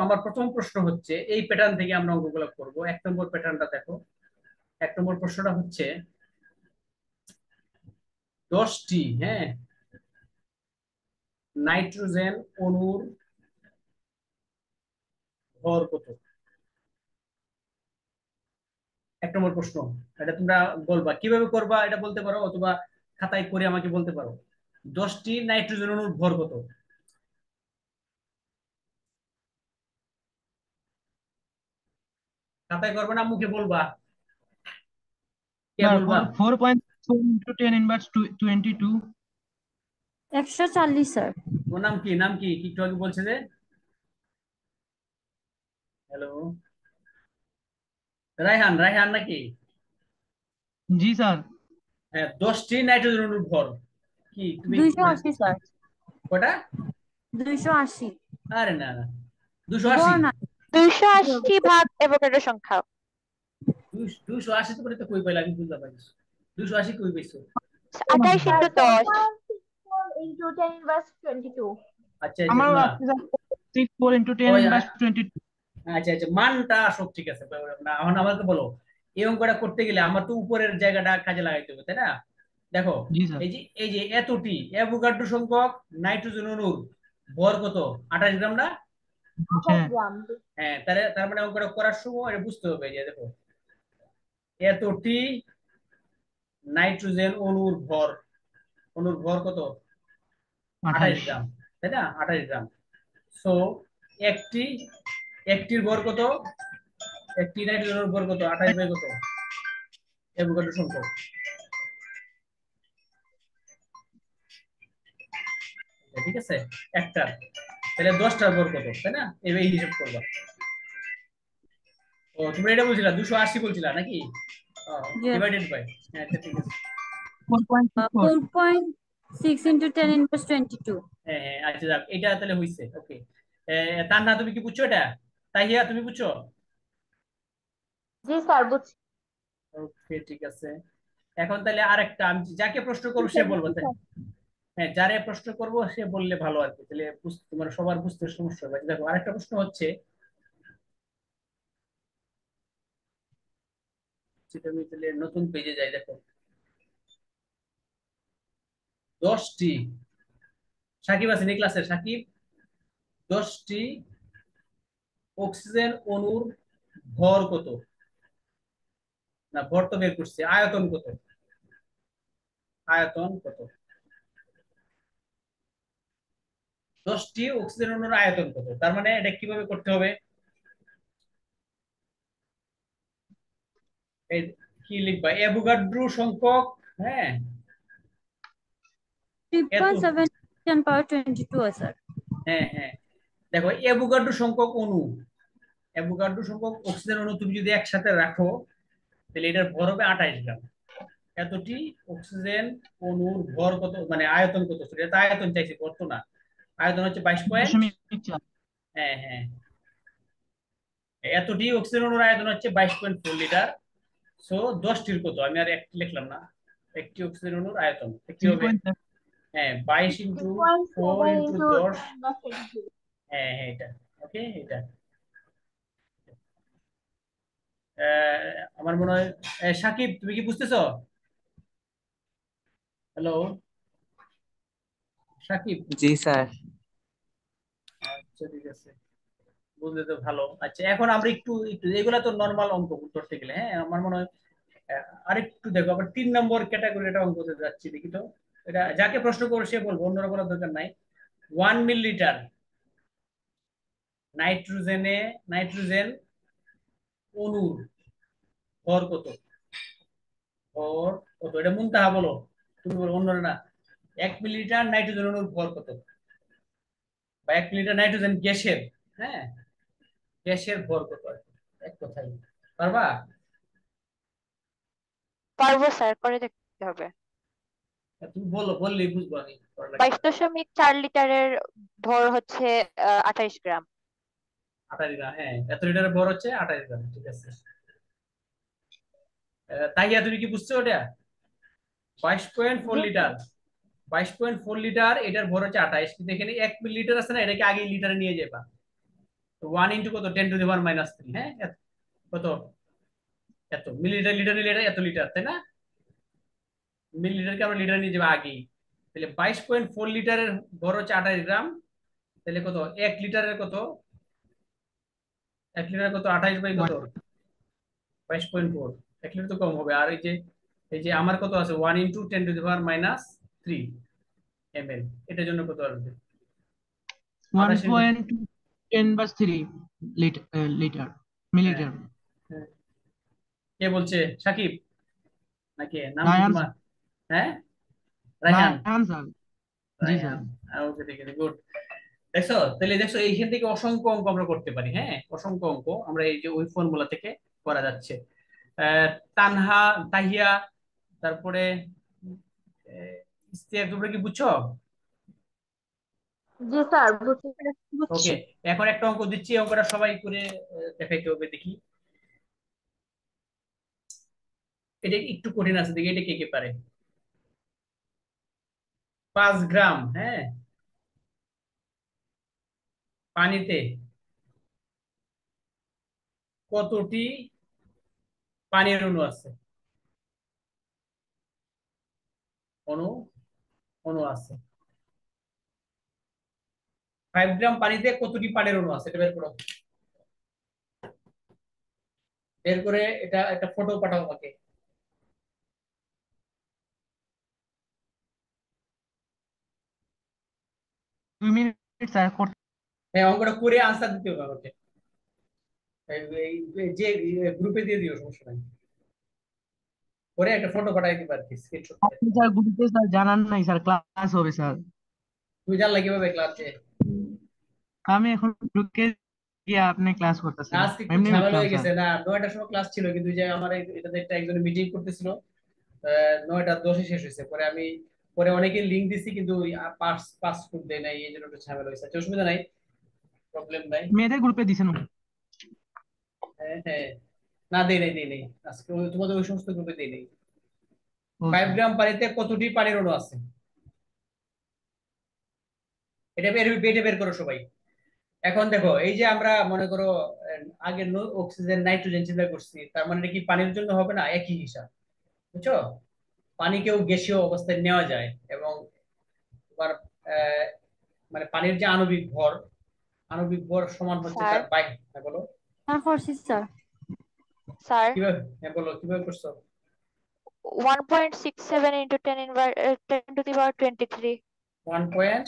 আমার প্রথম প্রশ্ন হচ্ছে এই প্যাটার্ন থেকে আমরা অঙ্কগুলো করব। 1 নম্বর প্যাটার্নটা দেখো। 1 নম্বর প্রশ্নটা হচ্ছে 10টি, হ্যাঁ, নাইট্রোজেন অণুর ভর কত? 1 নম্বর প্রশ্ন। এটা তোমরা বলবা, কিভাবে করবা এটা বলতে পারো, অথবা খাতায় করে আমাকে বলতে পারো। 10টি নাইট্রোজেন অণুর ভর কত? খাতায় করবে না, মুখে বলবা? কে স্যার বলবা? 4.4 into 10 inverse 22। 140 স্যার। ওর নাম কি? নাম কি? কি একটু আগে বলছে যে? হ্যালো, রায়হান, রায়হান নাকি? জি স্যার। হ্যাঁ, 10টি নাইট্রোজেন অণুর ভর কি তুমি 280 স্যার। কটা? 280। আরে না না, 280। গড় না। 280 ভাগ অ্যাভোগাড্রো সংখ্যা। 280 তো করে তো কই পাইলা, আমি বুঝতে পারছি। 280 কই পাইছো? 28 into 10। 4 into 10 inverse 22। আচ্ছা আচ্ছা, আমারও না, আসছে স্যার 4 into 10 ওই inverse 22। আচ্ছা আচ্ছা, মানটা সব ঠিক আছে, না এখন আমাকে বলো, এই অঙ্কটা করতে গেলে আমার তো উপরের জায়গাটা কাজে লাগাইতে হবে, তাই না? দেখো, জি স্যার। এই যে এতটি অ্যাভোগাড্রো সংখ্যক নাইট্রোজেন অণুর ভর কত? 28 গ্রাম না? 28 হ্যাঁ গ্রাম। হ্যাঁ, তার মানে অঙ্কটা করার সময় এটা বুঝতে হবে, যে দেখো এতটি নাইট্রোজেন অণুর ভর কত? 28 28। গ্রাম, তাই না? 28 গ্রাম। সো একটি একটির ভর কত? একটি নাইট্রোজেনের ভর কত? 28 বাই কত? অ্যাভোগাড্রো সংখ্যক, ঠিক আছে? একটা, তাহলে 10টার ভর কত, তাই না? এবার এই হিসাব করবা। ও তুমি এটা বলছিলা 280 বলছিলা নাকি? ডিভাইডেড বাই, হ্যাঁ আচ্ছা ঠিক আছে। 4.4। 4.6 into 10 inverse 22। হ্যাঁ হ্যাঁ, আচ্ছা যাক, এটা তাহলে হইছে, ওকে। তান্না তুমি কি বুঝছো এটা? তাহিয়া তুমি বুঝছো? জি স্যার, বুঝছি। ওকে ঠিক আছে। এখন তাহলে আরেকটা, আমি যাকে প্রশ্ন করবো সে বলবো, তাই? হ্যাঁ, যারে প্রশ্ন করবো সে বললে ভালো আর কি, তাহলে বুঝতে মানে সবার বুঝতে সমস্যা হবে। দেখো আরেকটা প্রশ্ন হচ্ছে, সেটা আমি তাহলে নতুন পেজে যাই। দেখো 10টি সাকিব আছেন এই ক্লাসে? সাকিব, 10টি অক্সিজেন অণুর ভর কত? না, ভর তো বের করছি, আয়তন কত? আয়তন কত? 10টি অক্সিজেন অণুর আয়তন কত? তার মানে এটা কিভাবে করতে হবে? এই কি লিখবা? অ্যাভোগাড্রো সংখ্যক, হ্যাঁ, এত, 3.7 10^22 है सर। হ্যাঁ হ্যাঁ, দেখো অ্যাভোগাড্রো সংখ্যক অণু, অ্যাভোগাড্রো সংখ্যক অক্সিজেন অণু তুমি যদি একসাথে রাখো তাহলে এটার ভর হবে 28 গ্রাম। এতটি অক্সিজেন অণুর ভর কত, মানে আয়তন কত? এটা আয়তন চাইছি, ভর তো না। আয়তন হচ্ছে 22 পয়েন্ট, 2.4। হ্যাঁ হ্যাঁ, এতটি অক্সিজেন অণুর আয়তন হচ্ছে 22.4 লিটার। সো 10টির কত? আমি আর একটি লিখলাম না, একটি অক্সিজেন অণুর আয়তন কি হবে? 3.7। হ্যাঁ, 22 ইন্টু 4 ইন্টু 10, হ্যাঁ হ্যাঁ এটা, ওকে এটা। আমার মনে হয় সাকিব তুমি কি বুঝতেছো? হ্যালো সাকিব? জি স্যার। আচ্ছা ঠিক আছে, বুঝলে তো ভালো। আচ্ছা এখন আমরা একটু একটু এগুলা তো নরমাল অঙ্ক করতে গেলে, হ্যাঁ আমার মনে হয় আরেকটু দেখো, আবার 3 নম্বর ক্যাটাগরি এটা অঙ্কতে যাচ্ছি, দেখি তো। এটা যাকে প্রশ্ন করবো সে বলবো, অন্যরা বলার দরকার নাই। 1 মিলিলিটার নাইট্রোজেন অণুর ভর কত? ভর কত এটা মুনতাহা বলো, তুমি বলো, অন্যরা না। 1 মিলিলিটার নাইট্রোজেন অণুর ভর কত? বা 1 মিলিলিটার নাইট্রোজেন গ্যাসের, হ্যাঁ, গ্যাসের ভর কত? এক কথাই পারবা? পারবো স্যার, করে দেখতে হবে। তুমি বলো, বললেই বুঝবো আমি, করা লাগবে না। 22.4 লিটারের ভর হচ্ছে 28 গ্রাম। 28 গ্রাম, হ্যাঁ, এত লিটারের ভর হচ্ছে 28 গ্রাম, ঠিক আছে। তাইয়া তুমি কি বুঝছো ওটা? 22.4 জি লিটার, স্যার। 22.4 লিটার, এটার ভর হচ্ছে 28, কিন্তু এখানে 1 মিলিলিটার আছে না, এটাকে আগে লিটারে নিয়ে যাবা। তো 1 ইন্টু কত? 10⁻³ হ্যাঁ, কত? এত মিলিলিটার, লিটার নিলে এটা এত লিটার, তাই না? মিলিলিটারকে আমরা লিটারে নিয়ে যাবো আগেই। তাহলে 22.4 লিটারের ভর হচ্ছে 28 গ্রাম। তাহলে কত? 1 লিটারের কত? 1 লিটার কত? 28 বাই কত? 22.4। 1 লিটার তো কম হবে। আর এই যে আমার কত আছে? 1 ইন্টু 10⁻³ ml, এটার জন্য কত আসবে? 28 ইন্টু, 1.10/3 লিটার হ্যাঁ মিলিলিটার। হ্যাঁ, কে বলছে? সাকিব নাকি? নাম কি রায়ান তোমার? স্যার। হ্যাঁ, রায়হান। রায়ান স্যার। জি স্যার। রায়হান, ওকে ঠিক আছে, গুড। দেখছো, তাহলে দেখছো এইখান থেকে অসংখ্য অঙ্ক আমরা করতে পারি, হ্যাঁ, অসংখ্য অঙ্ক আমরা এই যে ওই ফর্মুলা থেকে করা যাচ্ছে। তানহা, তাহিয়া, তারপরে ইস্তিয়াক, তোমরা কি বুঝছো? জি স্যার, বুঝছি। ওকে, এখন একটা অঙ্ক দিচ্ছি, অঙ্কটা সবাই করে দেখাইতে হবে, দেখি। এটা একটু কঠিন আছে, দেখি এটা কে কে পারে। 5 গ্রাম, হ্যাঁ, পানিতে কতটি পানির অণু আছে? অণু, অণু আছে। 5 গ্রাম পানিতে কতটি পানির অণু আছে? এটা বের করো, বের করে এটা একটা ফটো পাঠাও আমাকে। 2 মিনিট স্যার। হ্যাঁ, অঙ্কটা করে আনসার দিতে হবে আমাকে। যে গ্রুপে দিয়ে দিও, সমস্যা নাই, করে একটা ফটো পাঠাই দিবা আর কি, স্ক্রিনশট করে। আপনি স্যার গ্রুপে স্যার জানান নাই স্যার, ক্লাস হবে স্যার। তুমি জানলা কিভাবে ক্লাসে? আমি এখন ঢুকে গিয়ে আপনি ক্লাস করতেছেন, আজকে একটু এমনি ঝামেলা উঠলাম হয়ে স্যার। গেছে না, 9টার সময় ক্লাস ছিল, কিন্তু যে আমার এটাতে একটা একজন মিটিং করতেছিল, 9টা 10-এ শেষ হয়েছে। পরে আমি পরে অনেকে লিংক দিছি, কিন্তু পাস পাস করতে দেয় নাই, এই জন্য একটু ঝামেলা হয়েছে। আচ্ছা, অসুবিধা নাই, প্রবলেম নাই। মেয়েদের গ্রুপে দিছেন? হ্যাঁ হ্যাঁ, না দেই নাই, দেই নাই, আজকে তোমাদের ওই সমস্ত গ্রুপে দেই নাই। ও 5 স্যার। গ্রাম পানিতে কতটি পানির অণু আছে? এটা বের বের করো সবাই। এখন দেখো, এই যে আমরা মনে করো আগে অক্সিজেন নাইট্রোজেন চিন্তা করছি, তার মানে এটা কি পানির জন্য হবে না? একই হিসাব, বুঝছো? পানিকেও গ্যাসীয় অবস্থায় নেওয়া যায়, এবং তোমার মানে পানির যে আণবিক ভর সমান হচ্ছে স্যার তার বাই। হ্যাঁ বলো। হ্যাঁ করছি স্যার। স্যার কিভাবে? হ্যাঁ বলো, কিভাবে করছো? 1.67 into 10 to the power 23। 1 point,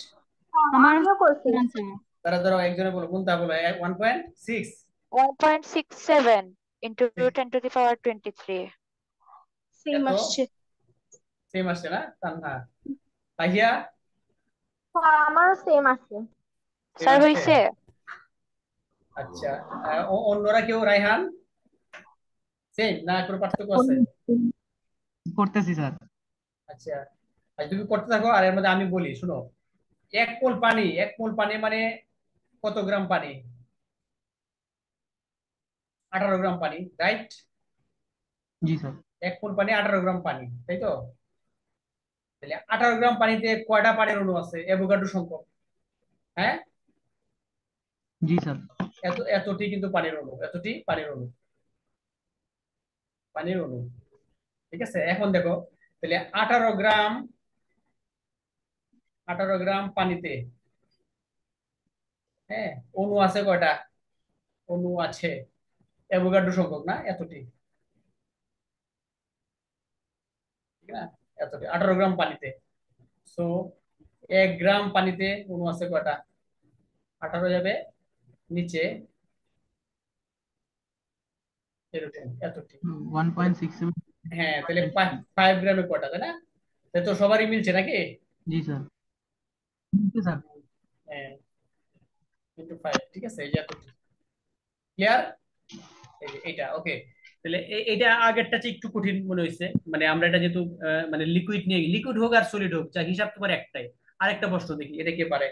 আমার আমিও করছি। answer। তারা ধরো একজনে বলো, কোনটা বলো? 1.6। 1.67 into 10 to the power 23। Same এত আসছে। সেম আসছে না তান্না? তাহিয়া আমারও সেম আছে। সেম স্যার আসছে? হইছে? আচ্ছা, অন্যরা কেউ? রায়হান সেম না কোনো পার্থক্য আছে? করতেছি স্যার। আচ্ছা, আচ্ছা তুমি করতে থাকো, আর এর মধ্যে আমি বলি শুনো। 1 মোল পানি মানে কত গ্রাম পানি? 18 গ্রাম পানি, রাইট? জি স্যার। 1 মোল পানি 18 গ্রাম পানি, তাই তো? তাহলে 18 গ্রাম পানিতে কয়টা পানির অণু আছে অ্যাভোগাড্রো সংখ্যক? হ্যাঁ, জি স্যার। এতটি কিন্তু পানির অণু। ঠিক আছে, এখন দেখো, তাহলে 18 গ্রাম পানিতে, হ্যাঁ, অণু আছে কয়টা? অণু আছে অ্যাভোগাড্রো সংখ্যক না এতটি, ঠিক না? এতটি 18 গ্রাম পানিতে। সো 1 গ্রাম পানিতে অণু আছে কয়টা? 18 যাবে নিচে, এরকম এতটি। 1.67। হ্যাঁ, তাহলে 5 গ্রামে কয়টা, তাই না? তাই তো সবারই মিলছে নাকি? জি স্যার। জি স্যার। হ্যাঁ, ইন্টু 5, ঠিক আছে, এই যে এতটি। ক্লিয়ার? এই যে এটা ওকে। তাহলে এটা আগেরটা চেয়ে একটু কঠিন মনে হয়েছে, মানে আমরা এটা যেহেতু মানে লিকুইড হোক আর সলিড হোক, যা হিসাব তোমার একটাই। আরেকটা প্রশ্ন দেখি, এটা কে পারে?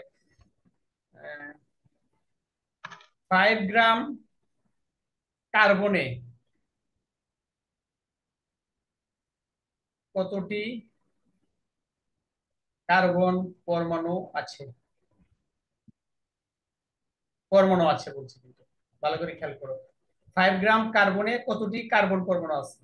5 গ্রাম কার্বনে কতটি কার্বন পরমাণু আছে? বলছি, কিন্তু ভালো করে খেয়াল করো। 5 গ্রাম কার্বনে কতটি কার্বন পরমাণু আছে?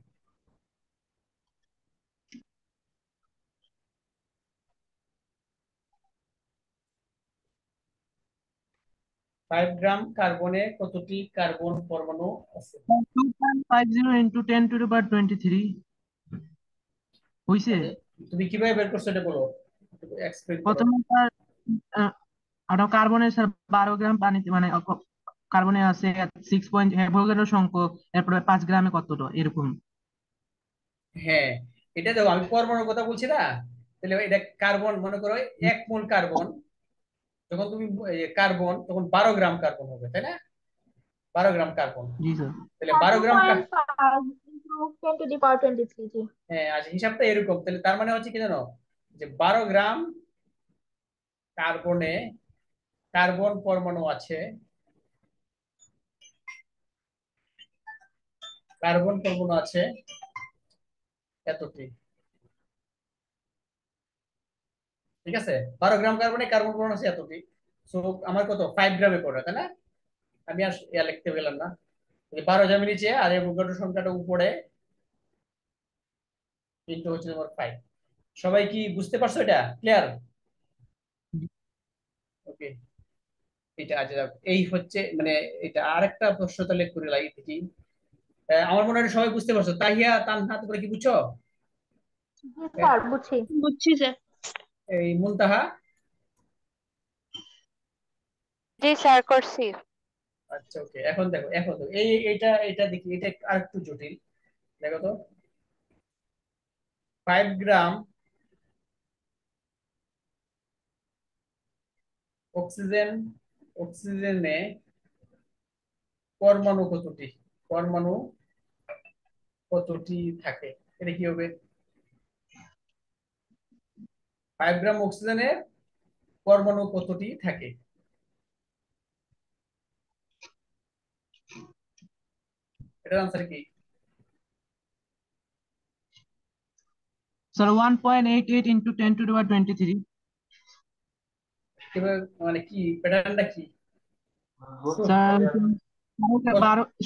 5 গ্রাম কার্বনে কতটি কার্বন পরমাণু আছে? 2.50 into 10 to the power 23 হইছে। আচ্ছা, তুমি কিভাবে বের করছো এটা বলো, এক্সপ্লেইন করো। প্রথমে স্যার আরো কার্বনের স্যার 12 গ্রাম পানিতে মানে কার্বনে আছে 6 অ্যাভোগাড্রো সংখ্যক, এরপরে 5 গ্রামে কতটা এরকম। হ্যাঁ, এটা দেখো, আমি পরমাণুর কথা বলছি না? তাহলে এটা কার্বন, মনে করো 1 মোল কার্বন, যখন তুমি কার্বন, তখন 12 গ্রাম কার্বন হবে, তাই না? 12 গ্রাম কার্বন, জি স্যার। তাহলে টু 12 gram point five into 10 to the power 23 জি। হ্যাঁ, আচ্ছা, হিসাবটা এরকম। তাহলে তার মানে হচ্ছে কি জানো, যে 12 গ্রাম কার্বনে কার্বন পরমাণু আছে, এতটি, ঠিক আছে? 12 গ্রাম কার্বনে কার্বন পরমাণু আছে এতটি। সো আমার কত? 5 গ্রামে পড়ে, তাই না? আমি আর লিখতে গেলাম না, 12 যাবে নিচে, আর অ্যাভোগাড্রো সংখ্যাটা উপরে, কিন্তু হচ্ছে তোমার 5। সবাই কি বুঝতে পারছো? এটা ক্লিয়ার? ওকে, এটা আচ্ছা যাক, এই হচ্ছে মানে এটা আরেকটা প্রশ্ন তাহলে করে লাগি দেখি। আমার মনে হয় সবাই বুঝতে পারছো। তাহিয়া, তানহা, তোমরা কি বুঝছো? জি স্যার, বুঝছি। বুঝছি স্যার। এই মুনতাহা? জি স্যার করছি। আচ্ছা ওকে, এখন দেখো এটা দেখি, এটা আর একটু জটিল। দেখো তো, 5 গ্রাম অক্সিজেন অক্সিজেনে পরমাণু কতটি পরমাণু কতটি থাকে? এটা কি হবে? 5 গ্রাম অক্সিজেনে পরমাণু কতটি থাকে? এটার আনসার কি? Sir 1.88 into 10 to the power 23। কিভাবে, মানে কি প্যাটার্নটা কি? স্যার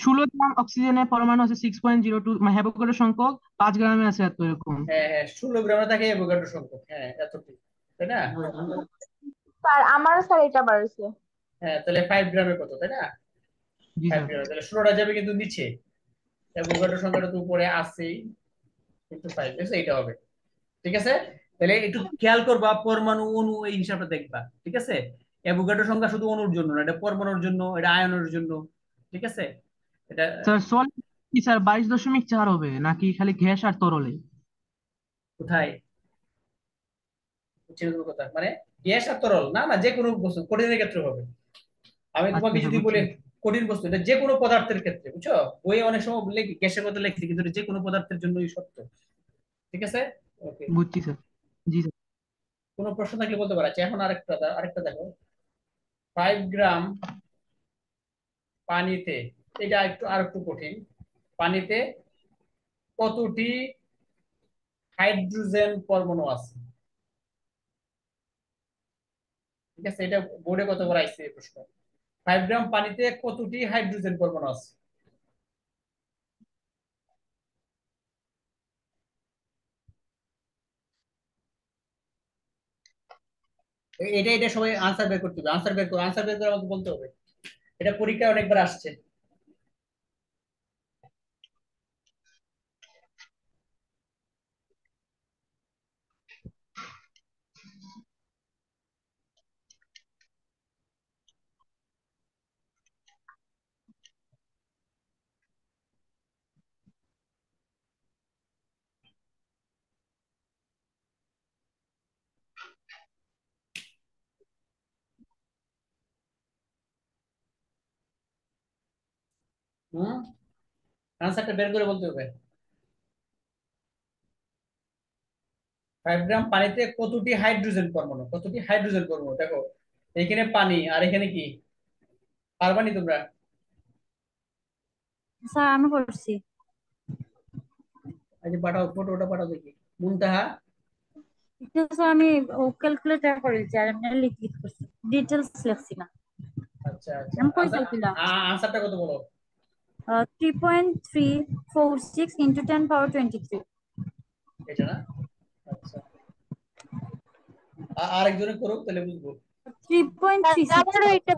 16 গ্রাম অক্সিজেনের পরমাণু আছে 6.02 মানে অ্যাভোগাড্রো সংখ্যক, 5 গ্রামে আছে এত এরকম। হ্যাঁ হ্যাঁ, 16 গ্রামে থাকে অ্যাভোগাড্রো সংখ্যক, হ্যাঁ এতটি, তাই না? স্যার আমারও স্যার এটা বাড়ছে। হ্যাঁ, তাহলে 5 গ্রামে কত, তাই না? জি 5 গ্রামে, স্যার। তাহলে 16টা যাবে কিন্তু নিচে, অ্যাভোগাড্রো সংখ্যাটা তো উপরে আছেই, কিন্তু 5, দেখছো এটা হবে। ঠিক আছে, তাহলে একটু খেয়াল করবা, পরমাণু অণু এই হিসাবটা দেখবা। ঠিক আছে, অ্যাভোগাড্রো সংখ্যা শুধু অণুর জন্য না, এটা পরমাণুর জন্য, এটা আয়নের জন্য। ঠিক আছে, এটা স্যার সলিড কি স্যার 22.4 হবে নাকি খালি গ্যাস আর তরলে? কোথায় বুঝছি না তোমার কথা, মানে গ্যাস আর তরল না, না যে কোনো বস্তু, কঠিনের ক্ষেত্রে হবে। আমি আচ্ছা তোমাকে স্যার যদি বুঝছি। বলি কঠিন বস্তু, এটা যে কোনো পদার্থের ক্ষেত্রে, বুঝছো, বইয়ে অনেক সময় বললে গ্যাসের কথা লিখছি, কিন্তু এটা যে কোনো পদার্থের জন্যই সত্য। ঠিক আছে, ওকে। বুঝছি স্যার। জি স্যার। কোনো প্রশ্ন থাকলে বলতে পারো। আচ্ছা, এখন আরেকটা দেখো, 5 গ্রাম পানিতে, এটা একটু আর একটু কঠিন, পানিতে কতটি হাইড্রোজেন পরমাণু আছে? ঠিক আছে, এটা বোর্ডে কতবার আইছে এই প্রশ্ন। 5 গ্রাম পানিতে কতটি হাইড্রোজেন পরমাণু আছে? এটা এটা সবাই আনসার বের করতে হবে, আনসার বের করো, আনসার বের করে আমাকে বলতে হবে। এটা পরীক্ষায় অনেকবার আসছে। হুম, আনসারটা বের করে বলতে হবে। 5 গ্রাম পানিতে কতটি হাইড্রোজেন পরমাণু, কতটি হাইড্রোজেন পরমাণু, দেখো এখানে পানি আর এখানে কি, পারবানি তোমরা? স্যার আমি করছি। আচ্ছা, পাঠাও, ফটোটা পাঠাও দেখি। মুনতাহা, এটা স্যার আমি ক্যালকুলেটর করেছি আর এমনি লিখে করছি, ডিটেলস লিখছি না। আচ্ছা আচ্ছা, আমি কই আনসার, চাইছিলাম আনসারটা কত বলো? 3.346 into 10 power 23। এটা না? আচ্ছা, আরেকজনে করুক তাহলে বুঝবো। স্যার 3.36। আমারও এটা,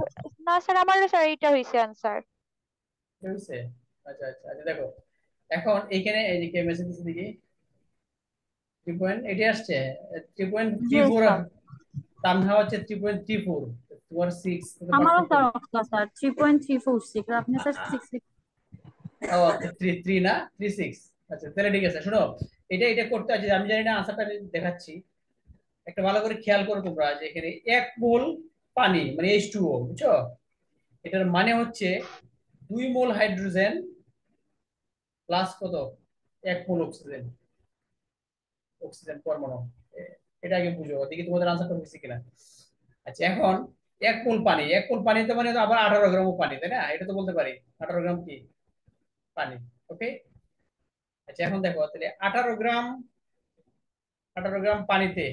না স্যার আমারও স্যার এইটা হয়েছে আনসার। ঠিক আছে, আচ্ছা আচ্ছা আচ্ছা, দেখো এখন এইখানে এই যে মেসেজ দিচ্ছে দেখি, 3 পয়েন্ট এটি আসছে, থ্রি পয়েন্ট জি থ্রি ফোর স্যার, তানহা হচ্ছে 3.34, তোমার 6, আমারও পার্থক্য স্যার নেই। অঙ্ক স্যার 3.346, আপনি আ- স্যার আ- 6। ও আচ্ছা, 3 না 36। আচ্ছা, তাহলে ঠিক আছে, শোনো, এটা করতে আছে, আমি জানি না, আনসারটা আমি দেখাচ্ছি, একটা ভালো করে খেয়াল করো তোমরা, যে এখানে 1 মোল পানি মানে H2O, বুঝছো, এটার মানে হচ্ছে 2 মোল হাইড্রোজেন প্লাস কত, 1 মোল অক্সিজেন, অক্সিজেন পরমাণু। এটা আগে বুঝো, দেখি তোমাদের আনসারটা হয়েছে কিনা। আচ্ছা, এখন 1 মোল পানি, 1 মোল পানিতে মানে তো আবার 18 গ্রামও পানি, তাই না? এটা তো বলতে পারি 18 গ্রাম কি পানি। ওকে, আচ্ছা এখন দেখো, তাহলে 18 গ্রাম, 18 গ্রাম পানিতে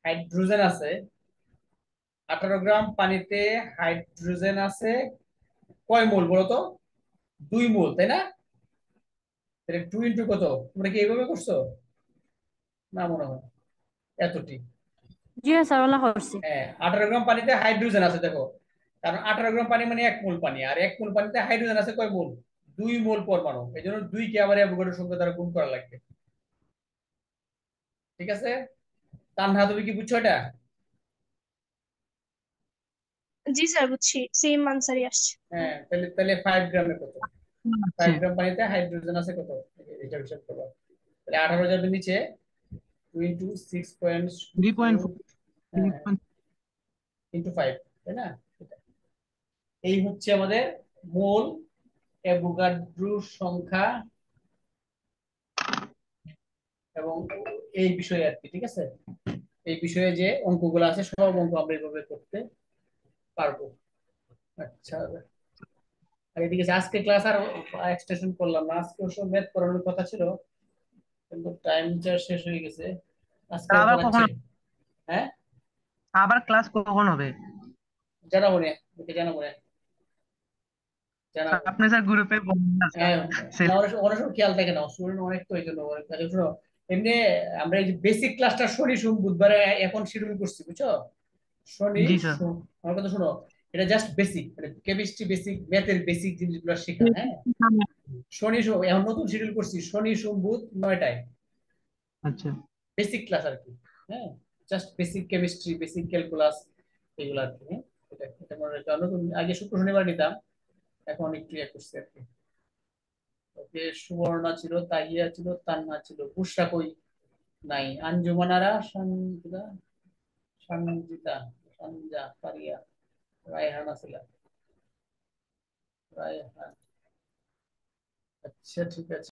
হাইড্রোজেন আছে, 18 গ্রাম পানিতে হাইড্রোজেন আছে কয় মোল বলো তো? 2 মোল, তাই না? তাহলে 2 ইন্টু কত, তোমরা কি এইভাবে করছো? না মনে হয় এতটি। জি স্যার ওলা করছি। হ্যাঁ, 18 গ্রাম পানিতে হাইড্রোজেন আছে, দেখো, কারণ 18 গ্রাম পানি মানে 1 মোল পানি, আর 1 মোল পানিতে হাইড্রোজেন আছে কয় মোল? 2 মোল পরমাণু, এই জন্য 2 কে আবার অ্যাভোগাড্রো সংখ্যা দ্বারা গুণ করা লাগবে। ঠিক আছে, তানহা তুমি কি বুঝছো এটা? জি স্যার বুঝছি, সেম আনসারই আসছে। হ্যাঁ, তাহলে তাহলে 5 গ্রামে কত? আচ্ছা 5 গ্রাম পানিতে হাইড্রোজেন আছে কত, এটা হিসাব করো। তাহলে 18 যাবে নিচে, 2 × 6.4, 3.4। হ্যাঁ, ইন্টু 5, তাই না? এই হচ্ছে আমাদের মোল অ্যাভোগাড্রো সংখ্যা এবং এই বিষয়ে আর কি। ঠিক আছে, এই বিষয়ে যে অঙ্কগুলো আছে সব অঙ্ক আমরা এইভাবে করতে পারবো। আচ্ছা, আর এদিকে যে আজকে ক্লাস আর এক্সটেনশন করলাম না, আজকে অবশ্য ম্যাথ করানোর কথা ছিল, কিন্তু টাইম যা শেষ হয়ে গেছে, আজকে আর আবার পড়াচ্ছি কখন, না। হ্যাঁ, আবার ক্লাস কখন হবে? জানাবো না, ওকে জানাবো না, জানাবো। আপনি স্যার গ্রুপে বলুন না স্যার। হ্যাঁ, না ছেলে অনেক অনেক সময় খেয়াল থাকে না, স্টুডেন্ট অনেক, তো এই জন্য অনেক কাজে। শোনো, এমনি আমরা এই যে বেসিক ক্লাসটা শনি সোম বুধবারে এখন শিডিউল করছি, বুঝছো? শনি জি স্যার। আমার কথা শোনো, এটা জাস্ট বেসিক, মানে কেমিস্ট্রি বেসিক, ম্যাথের বেসিক জিনিসগুলো শেখা, হ্যাঁ। শনি সোম এখন নতুন শিডিউল করছি, শনি সোম বুধ 9টায় আচ্ছা বেসিক ক্লাস আর কি, হ্যাঁ। Just basic chemistry, basic calculus, এগুলো আর কি, হ্যাঁ। এটা মনে রাখতে হবে। নতুন আগে শুক্র শনিবার নিতাম, এখন একটু ইয়ে করছি আর কি। ওকে, সুবর্ণা ছিল, তাহিয়া ছিল, তান্না ছিল, বুশরা কই নাই, আঞ্জুমানারা, সঞ্জিতা, সঞ্জিতা, সঞ্জা, পারিয়া, রায়হানা ছিল, রায়হান। আচ্ছা ঠিক আছে।